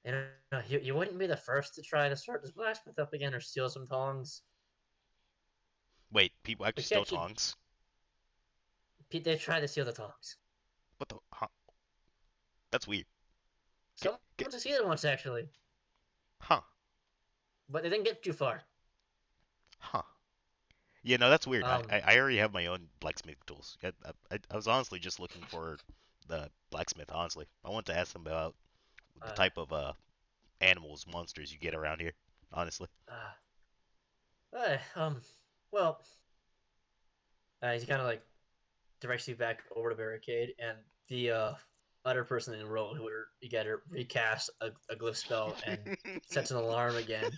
and you wouldn't be the first to try to start this blacksmith up again or steal some tongs. Wait, people actually But steal yet you, tongs? they tried to steal the tongs. What the? Huh? That's weird. Someone Get, succeeded once actually, huh? but they didn't get too far. Huh? Yeah, no, that's weird. Um, I already have my own blacksmith tools. I was honestly just looking for the blacksmith. Honestly, I want to ask them about the uh, type of animals, monsters you get around here. Honestly. uh, well, he kind of like directs you back over the barricade, and the other person in the row who you got to recast a glyph spell and sets an alarm again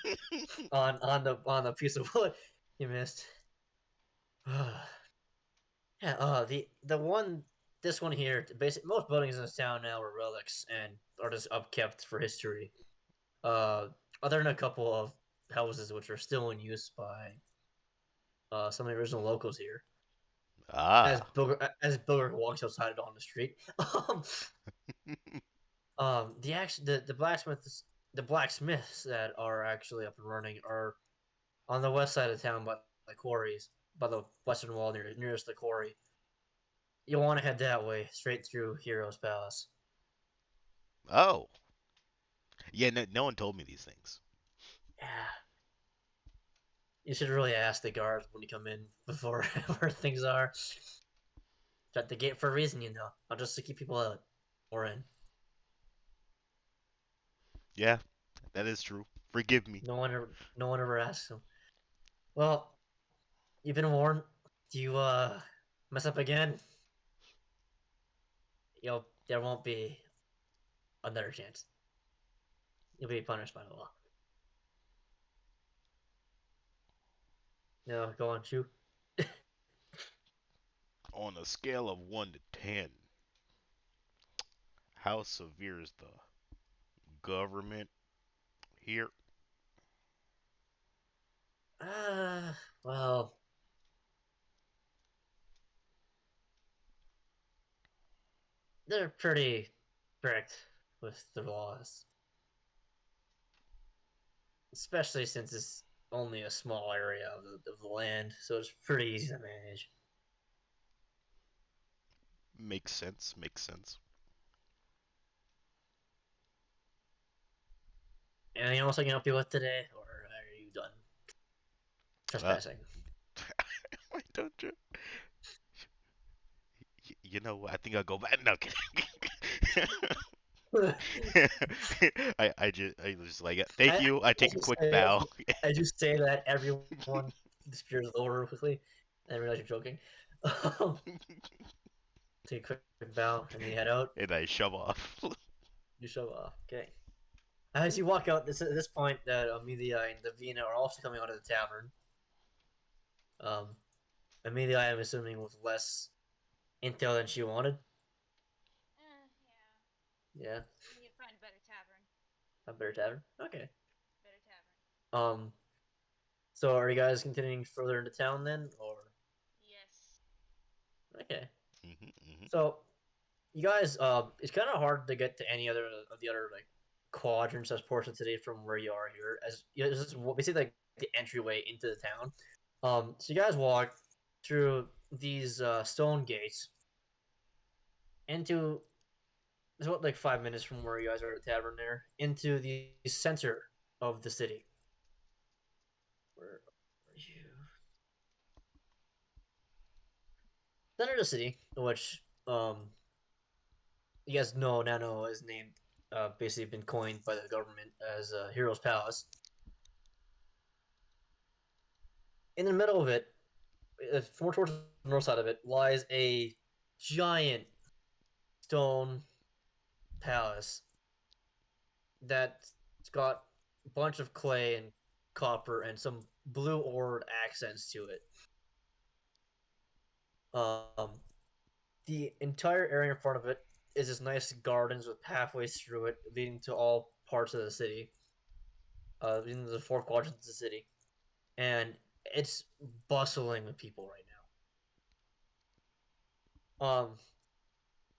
on the piece of wood you missed. Yeah, the one this one here, basic most buildings in this town now are relics and are just upkept for history. Uh, other than a couple of houses which are still in use by some of the original locals here. Ah. As Booger walks outside on the street. The blacksmiths that are actually up and running are on the west side of town by the quarries, by the western wall nearest the quarry. You'll want to head that way, straight through Hero's Palace. Oh. Yeah. No one told me these things. Yeah, you should really ask the guards when you come in before where things are. Shut the gate for a reason, you know. Not just to keep people out or in. Yeah, that is true. Forgive me. No one ever asks them. Well, you've been warned. Do you mess up again? There won't be another chance. You'll be punished by the law. No, go on, shoot. On a scale of 1 to 10, how severe is the government here? Uh, well, they're pretty strict with the laws, especially since it's only a small area of the land, so it's pretty easy to manage. Makes sense. Makes sense. Anything else I can help you with today, or are you done Uh, trespassing? why don't you? You know, I think I'll go back. No, kidding. I was like, thank you. I take a quick bow. I just say that everyone disappears over quickly. I realize you're joking. Take a quick bow and then you head out. And I shove off. You shove off. Okay. As you walk out, at this point, that Amelia and Davina are also coming out of the tavern. Amelia, I am assuming, with less intel than she wanted. Yeah. Yeah, We need to find a better tavern. a better tavern. Okay. Better tavern. So are you guys continuing further into town then, or Yes. okay? Hmm. So you guys, it's kind of hard to get to any other of the other like quadrants as portion today from where you are here, as this is basically like the entryway into the town. So you guys walk through these stone gates into it's about like 5 minutes from where you guys are at the tavern there into the center of the city. Where are you? Center of the city, which you guys know now is named basically been coined by the government as Heroes Palace. In the middle of it, more towards the north side of it, lies a giant stone palace that's got a bunch of clay and copper and some blue ore accents to it. Um, the entire area in front of it is this nice gardens with pathways through it, leading to all parts of the city, leading to the four quadrants of the city, and it's bustling with people right now.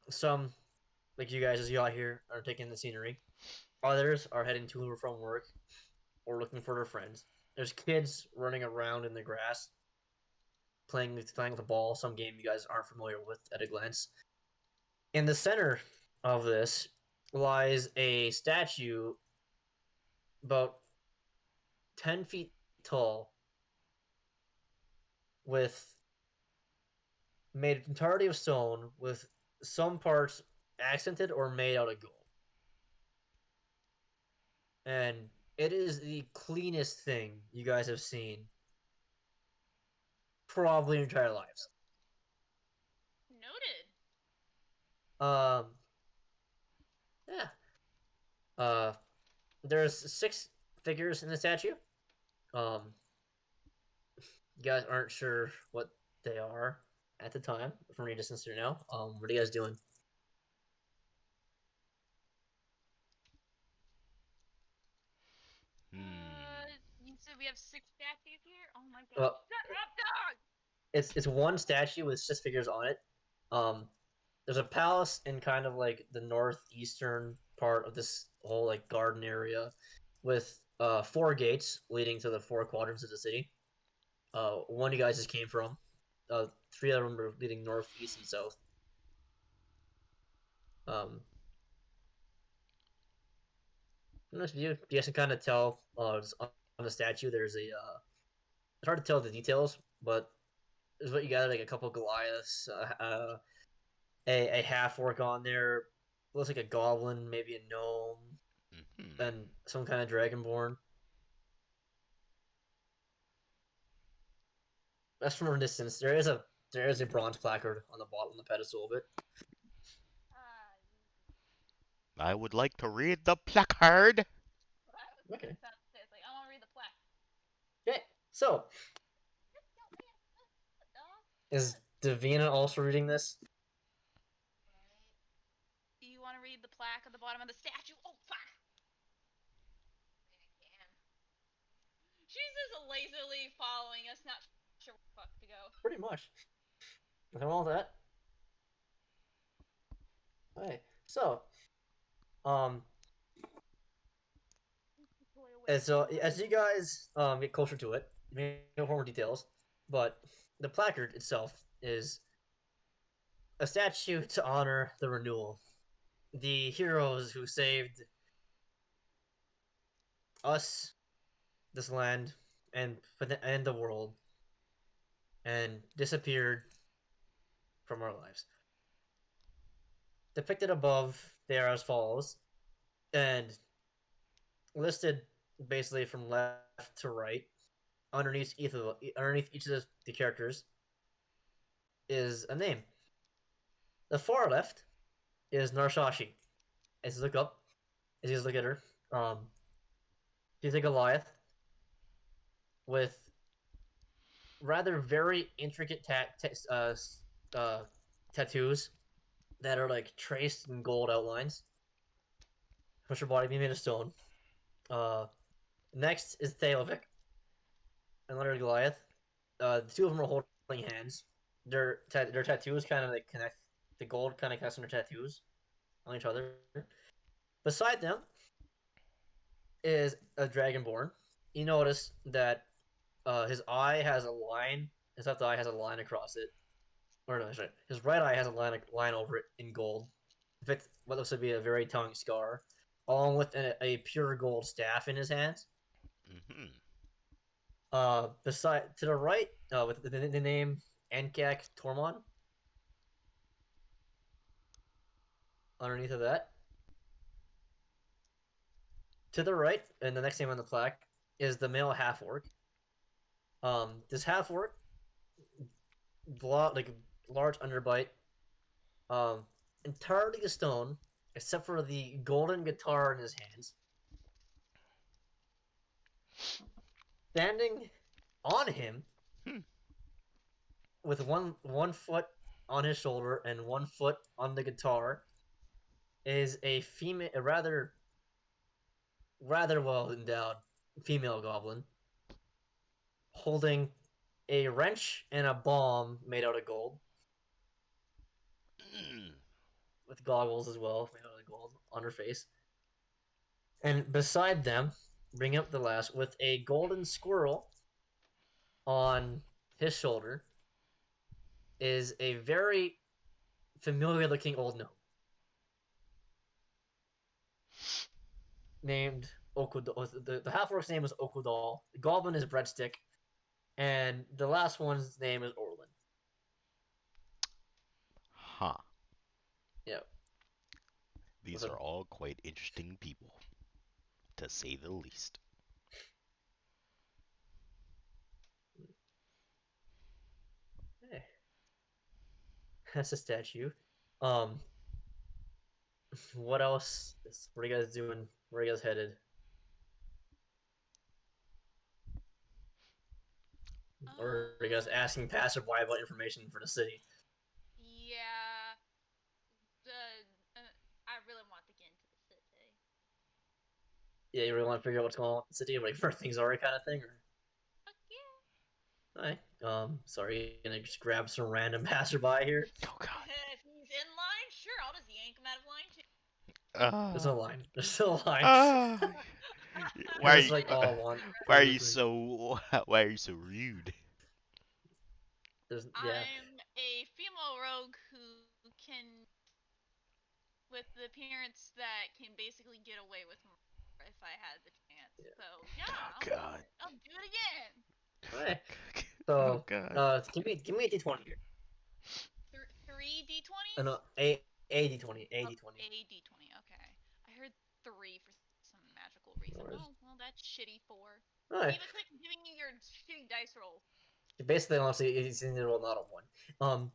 Some like you guys as you out here are taking the scenery. Others are heading to or from work or looking for their friends. There's kids running around in the grass, playing with a ball, some game you guys aren't familiar with at a glance. In the center of this lies a statue about 10 feet tall with made entirely of stone with some parts accented or made out of gold. And it is the cleanest thing you guys have seen probably your entire lives. Noted. Um, yeah. Uh, there's 6 figures in the statue. Um, you guys aren't sure what they are at the time from your distance to now. What are you guys doing? You said we have 6 statues here? Oh my god. Well, Shut up, dog! it's one statue with 6 figures on it. Um, there's a palace in kind of like the northeastern part of this whole like garden area, with 4 gates leading to the 4 quadrants of the city. One you guys just came from. 3 of them are leading north, east, and south. Um, you guys can kind of tell on the statue. There's it's hard to tell the details, but there's what you got like a couple Goliaths, a half orc on there. Looks like a goblin, maybe a gnome, Mm-hmm. and some kind of dragonborn. That's from a distance. There is a bronze placard on the bottom of the pedestal of it. I would like to read the placard. Okay. It's like, I want to read the plaque. Okay. So is Davina also reading this? Do you want to read the plaque at the bottom of the statue? Oh, fuck! She's just lazily following us, not sure where the fuck to go. Pretty much. Nothing wrong with that. Okay. So, um, as you guys get closer to it, you may know more details, but the placard itself is a statue to honor the renewal, the heroes who saved us, this land, and the world, and disappeared from our lives. Depicted above, they are as follows, and listed basically from left to right. Underneath each of the characters is a name. The far left is Narshashi. As you look up, as you look at her, she's a Goliath with rather very intricate tattoos that are like traced in gold outlines. Push her body being made of stone. Uh, Next is Theovic, another Goliath. The 2 of them are holding hands. Their tattoos kind of like connect. The gold kind of connects on their tattoos on each other. Beside them is a Dragonborn. You notice that his eye has a line. His left eye has a line across it. Or no, sorry. His right eye has a line over it in gold. Depicts what looks to be a very telling scar, along with a pure gold staff in his hands. Mm-hmm. Beside to the right, with the name Encak Tormon. Underneath of that, to the right, and the next name on the plaque is the male half orc. This half orc, like large underbite, um, entirely of stone, except for the golden guitar in his hands. Standing on him, Hmm. with one foot on his shoulder and one foot on the guitar, is a female, a rather well endowed female goblin holding a wrench and a bomb made out of gold, with goggles as well made out of gold on her face. And beside them, bring up the last, with a golden squirrel on his shoulder, is a very familiar looking old gnome named Okudal. The half orc's name is Okudal. The goblin is Breadstick. And the last one's name is Orlin. Huh. Yeah. These are all quite interesting people, to say the least. Hey. That's a statue. Um, what else? What are you guys doing? Where are you guys headed? Or are you guys asking passerby about information for the city? Yeah. I really want to get into the city. Yeah, you really want to figure out what's going on with the city, like where things are, kind of thing, or? Fuck yeah. Alright. Sorry, gonna just grab some random passerby here. Oh god. If he's in line, sure, I'll just yank him out of line too. There's no line. There's still a line. Why are It's you, like all one. why are you so why are you so rude? Yeah. I'm a female rogue who can, with the appearance that can basically get away with murder if I had the chance. Yeah. So yeah, Oh god. I'll do it again. Alright. Oh So, god. give me a d20 here. Three d20s. No, a d20, a d20. A d20. Okay. I heard 3 for some magical reason. No worries. Oh well, that's shitty 4. Alright. Eva, quit giving me your shitty dice roll. Basically, honestly, it's in the roll, not a 1.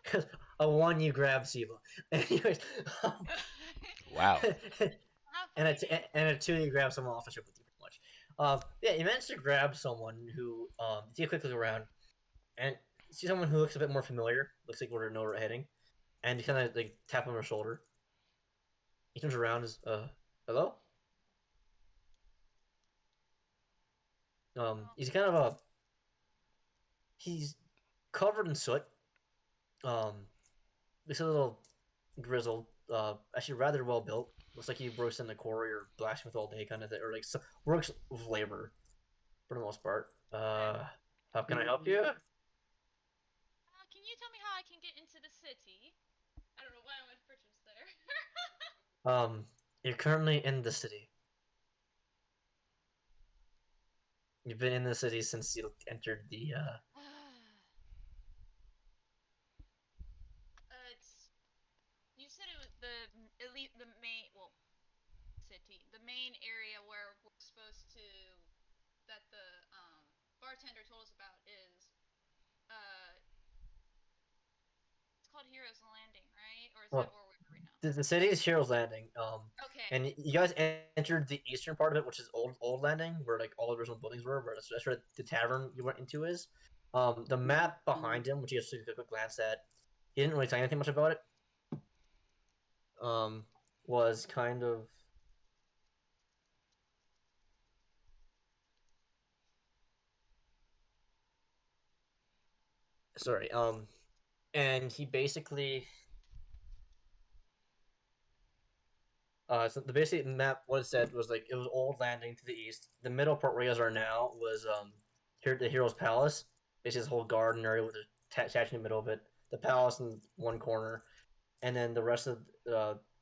Because a 1 you grab Siva. Anyways, Wow. and a 2 you grab someone off the ship with you, pretty much. Yeah, you managed to grab someone who you take a quick look around and see someone who looks a bit more familiar. Looks like we know where we're heading, and you kind of like tap him on the shoulder. He turns around, is hello. He's kind of he's covered in soot. Looks a little grizzled. Actually rather well built. Looks like he works in the quarry or blacksmith all day, kind of thing, or like works with labor for the most part. How can I help you? Can you tell me how I can get into the city? I don't know why I went purchase there. You're currently in the city. You've been in the city since you entered the It's. You said it was the elite, the main, well, city, the main area where we're supposed to. That the bartender told us about is it's called Heroes Landing, right? Or is that well, where we're right now? the city is Heroes Landing. Okay. And you guys entered the eastern part of it, which is Old Landing, where like all the original buildings were. Where that's where the tavern you went into is. The map behind him, which you just took a quick glance at, he didn't really say anything much about it. Was kind of sorry. And he basically so the basic map, what it said was like it was Old Landing to the east. The middle part where you guys are now was here the Hero's Palace. Basically, this whole garden area with a statue in the middle of it. The palace in one corner, and then the rest of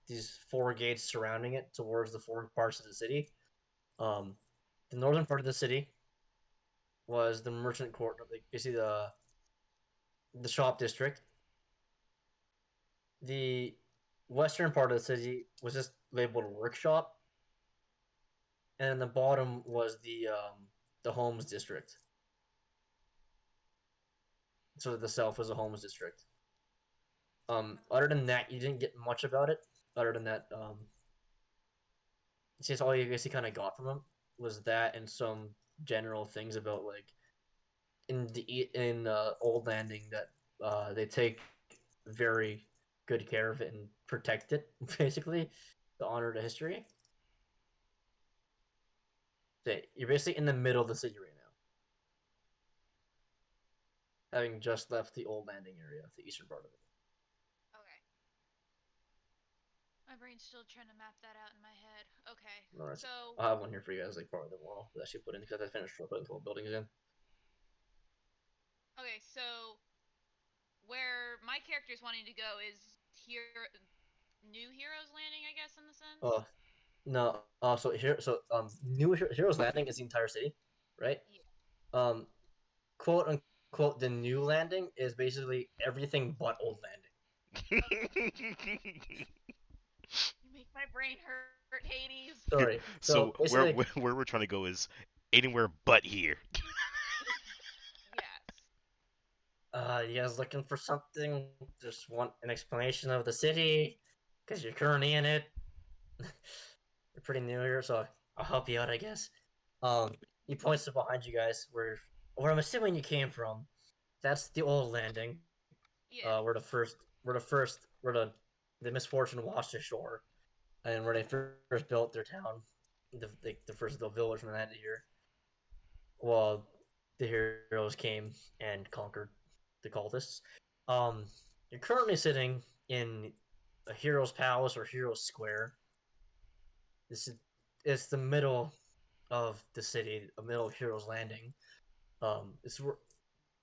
these 4 gates surrounding it towards the 4 parts of the city. The northern part of the city was the merchant court, like basically the shop district. The western part of the city was just labeled workshop, and the bottom was the homes district. So the south was the homes district. Other than that, you didn't get much about it. Other than that, it's just all you basically kind of got from him was that and some general things about like in Old Landing that they take very good care of it and protect it, basically, to honor the history. So you're basically in the middle of the city right now, having just left the old landing area, the eastern part of it. Okay. My brain's still trying to map that out in my head. Okay. Alright, So I'll have one here for you guys, like part of the wall that I should put in because I finished putting 12 buildings in. okay, so where my character's wanting to go is here New Heroes Landing, I guess, in the sense. No, New Heroes Landing is the entire city, right? Yeah. Um, quote unquote, the new landing is basically everything but old landing. You make my brain hurt, Hades. Sorry. So So basically, where we're trying to go is anywhere but here. Yes. you guys looking for something? Just want an explanation of the city because you're currently in it. You're pretty new here, so I'll help you out, I guess. He points to behind you guys, where I'm assuming you came from. That's the old landing. Yeah. Where the misfortune washed ashore, and where they first built their town, the first the village from that year. Well, the heroes came and conquered the cultists. Um, you're currently sitting in a hero's palace or hero's square. This is it's the middle of the city, the middle of Heroes Landing. It's where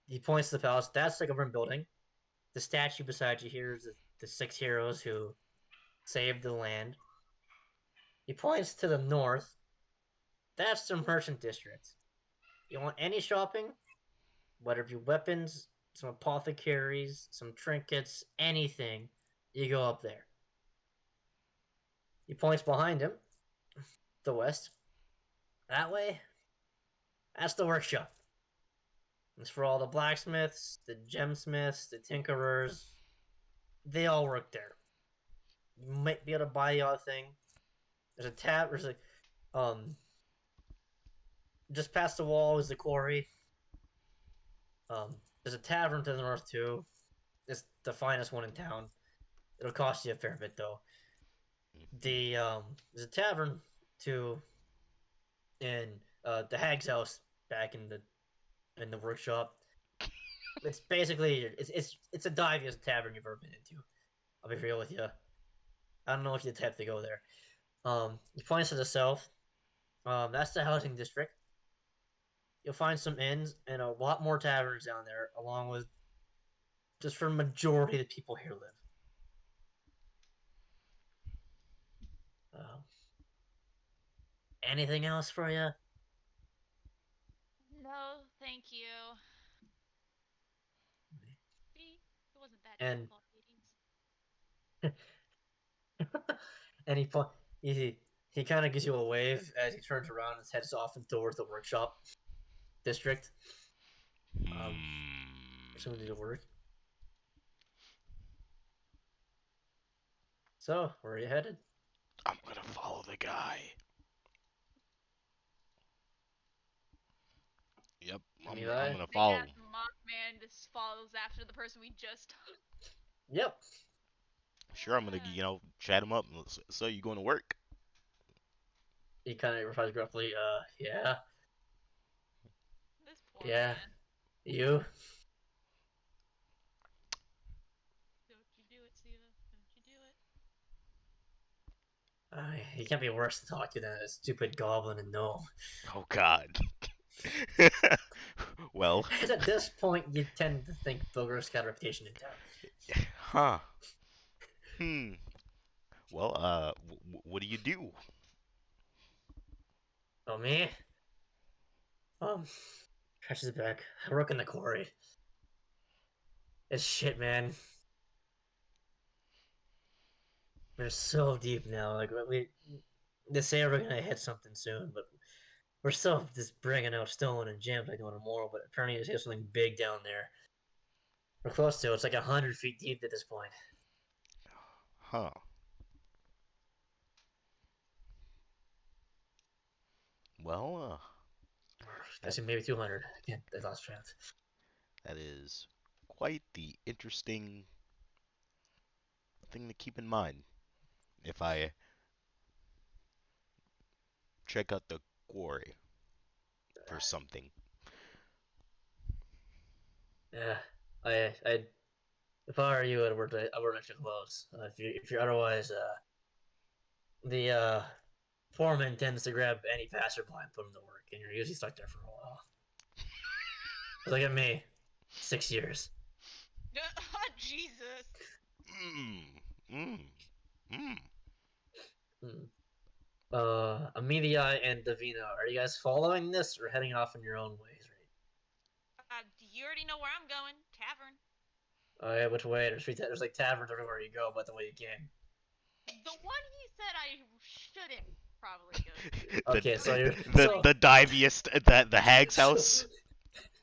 he points to the palace. That's the government building. The statue beside you here is the six heroes who saved the land. He points to the north. That's the merchant district. You want any shopping? Whether it be weapons, some apothecaries, some trinkets, anything, you go up there. He points behind him, the west. That way, that's the workshop. It's for all the blacksmiths, the gemsmiths, the tinkerers. They all work there. You might be able to buy the odd thing. There's a tab. There's just past the wall is the quarry. There's a tavern to the north too. It's the finest one in town. It'll cost you a fair bit though. There's a tavern to in the hag's house back in the workshop. It's basically it's the diviest tavern you've ever been into. I'll be real with you. I don't know if you'd have to go there. He points to the south. That's the housing district. You'll find some inns and a lot more taverns down there, along with just for the majority of the people here live. Anything else for you? No, thank you. See, it wasn't that And difficult, Hades. and he kind of gives you a wave as he turns around and heads off and towards the workshop district. Someone to work. So, where are you headed? I'm gonna follow the guy. Yep, I'm gonna Big follow ass him. Mothman just follows after the person we just. Yep. Sure, I'm gonna chat him up. So you going to work? He kind of replies gruffly, yeah, This poor yeah, man. you. Don't you do it, Siva. Don't you do it. He can't be worse to talk to than a stupid goblin and gnome. Oh God. Well, At this point, you tend to think Bogor's got a reputation in town. huh? Hmm. Well, what do you do? Oh, me? Scratches his back. I work in the quarry. It's shit, man. We're so deep now. Like they say we're gonna hit something soon, but we're still just bringing out stone and gems like doing tomorrow. But apparently, there's something big down there. We're close to it. It's like 100 feet deep at this point. Huh. Well, I that see maybe 200. Again, I lost track. that is quite the interesting something to keep in mind if I check out the quarry for something. Yeah, I if I were you, I would extra close. If you're otherwise, the foreman tends to grab any passerby and put him to work, and you're usually stuck there for a while. Look at me, 6 years. Jesus. Mmm. Mmm. Mmm. Hmm. Amelia and Davina, are you guys following this or heading off in your own ways? You already know where I'm going. Tavern. Right? Which way? There's like taverns everywhere you go, but the way you can. The one he said I shouldn't probably go to. the Okay, so you're the so the diviest the hag's house.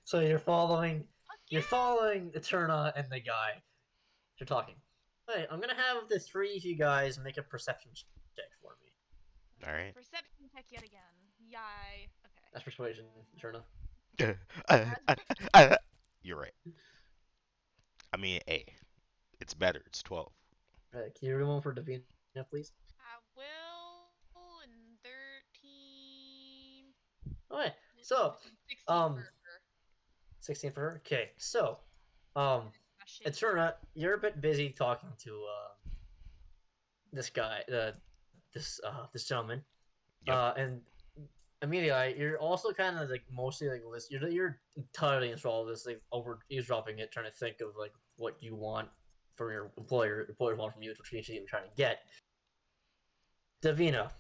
so you're following Fuck you're yeah. following Eterna and the guy. You're talking. Hey, I'm gonna have the three of you guys make a perception check for me. All right. Perception check yet again. Yay. Okay. That's persuasion, Eterna. You're right. I mean, hey, it's better. It's 12. Can you read one for Davina, please? I will. And 13. Alright, so 16 um, for her. 16 for her. Okay, so My shitty Eterna, you're a bit busy talking to this guy, this gentleman, Yep. and Amelia, you're also kind of like mostly like you're entirely enthralled with this, like over eavesdropping it, trying to think of like what you want from your employers want from you, which you're trying to get. Davina,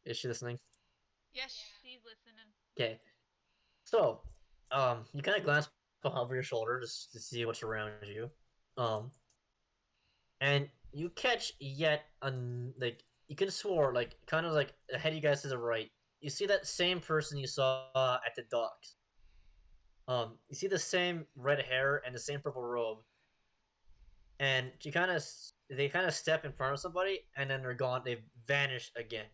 is she listening? Yes, she's listening. Okay, so you kind of glance over your shoulder just to see what's around you, um, and you catch yet like you can swore like kind of like ahead of you guys to the right. You see that same person you saw at the docks. You see the same red hair and the same purple robe, and they kind of step in front of somebody, and then they're gone. They vanish again,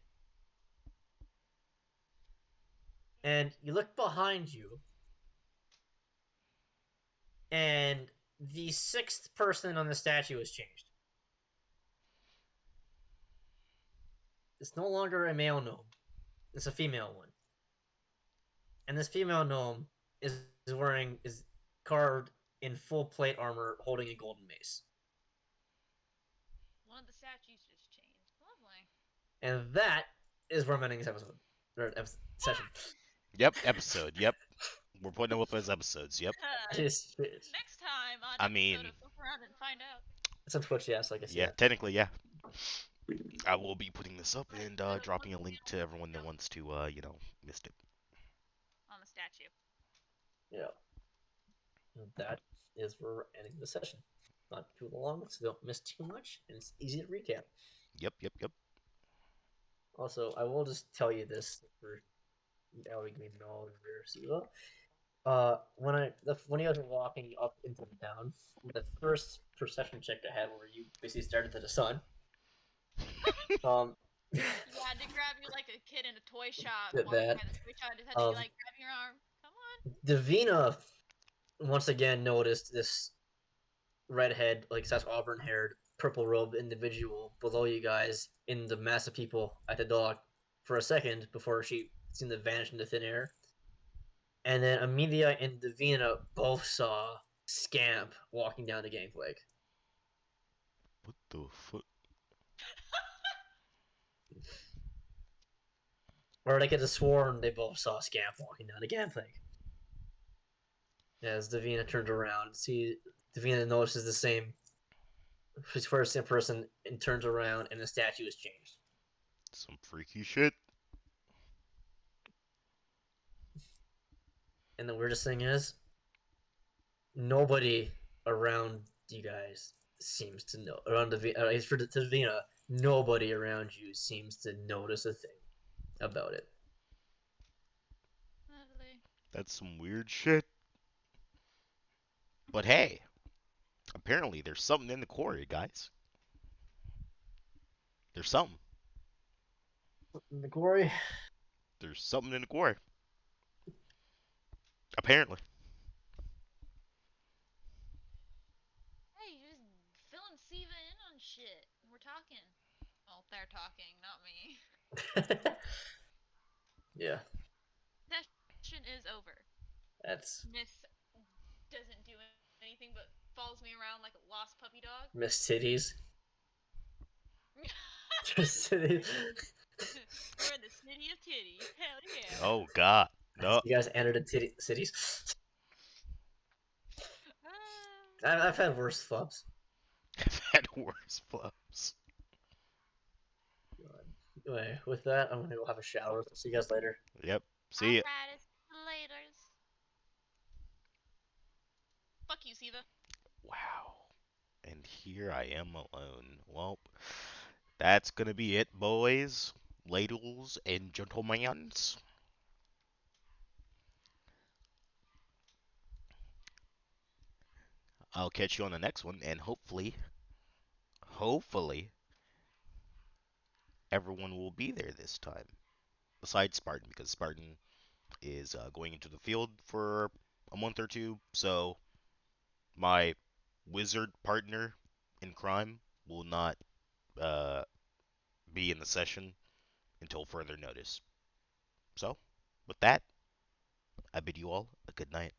and you look behind you, and the sixth person on the statue has changed. It's no longer a male gnome; it's a female one, and this female gnome is carved in full plate armor, holding a golden mace. One of the statues just changed. Lovely. And that is where I'm ending this episode or session. Yep. Episode. Yep. We're putting them up as episodes. Yep. Next time on I episode mean, of Flip Around and Find Out. It's on Twitch, yes, like I yeah. said. Technically, yeah. I will be putting this up and dropping a link to everyone that wants to, missed it. On the statue. Yeah. And that is where we're ending the session. Not too long, so don't miss too much, and it's easy to recap. Yep. Yep. Yep. Also, I will just tell you this for Ellie Green and all of your when you guys were walking up into the town, the first perception check I had where you basically stared into the sun. Yeah, to grab you like a kid in a toy shop. Did Walking that. by the toy shop, just had to be like, grab your arm. Come on. Davina once again noticed this redhead, like such auburn haired, purple robed individual below you guys in the mass of people at the dock for a second before she seemed to vanish into thin air. And then Amelia and Davina both saw Scamp walking down the gangplank. What the fuck? Or they could have sworn they both saw Scamp walking down the gangplank. As Davina turned around, see Davina notices the same first in person and turns around and the statue has changed. Some freaky shit. And the weirdest thing is, nobody around you guys seems to know. Around for Davina, nobody around you seems to notice a thing about it. Lovely. That's some weird shit. But hey, apparently there's something in the quarry, guys. There's something. The glory. There's something in the quarry. Apparently. Shit, we're talking. Well, they're talking, not me. Yeah, Session is over. that's Miss doesn't do anything but follows me around like a lost puppy dog. Miss Titties. Titties. We're in the city of titties. Hell yeah. Oh God, no. You guys entered the cities. Ah. I've had worse flubs. I've had worse flubs. Anyway, with that, I'm gonna go have a shower. See you guys later. Yep. See ya. Alright, laters. Fuck you, Siva. Wow. And here I am alone. Well, that's gonna be it, boys, ladies, and gentlemen. I'll catch you on the next one, and hopefully, everyone will be there this time. Besides Spartan, because Spartan is going into the field for a month or two, so my wizard partner in crime will not uh, be in the session until further notice. So, with that, I bid you all a good night.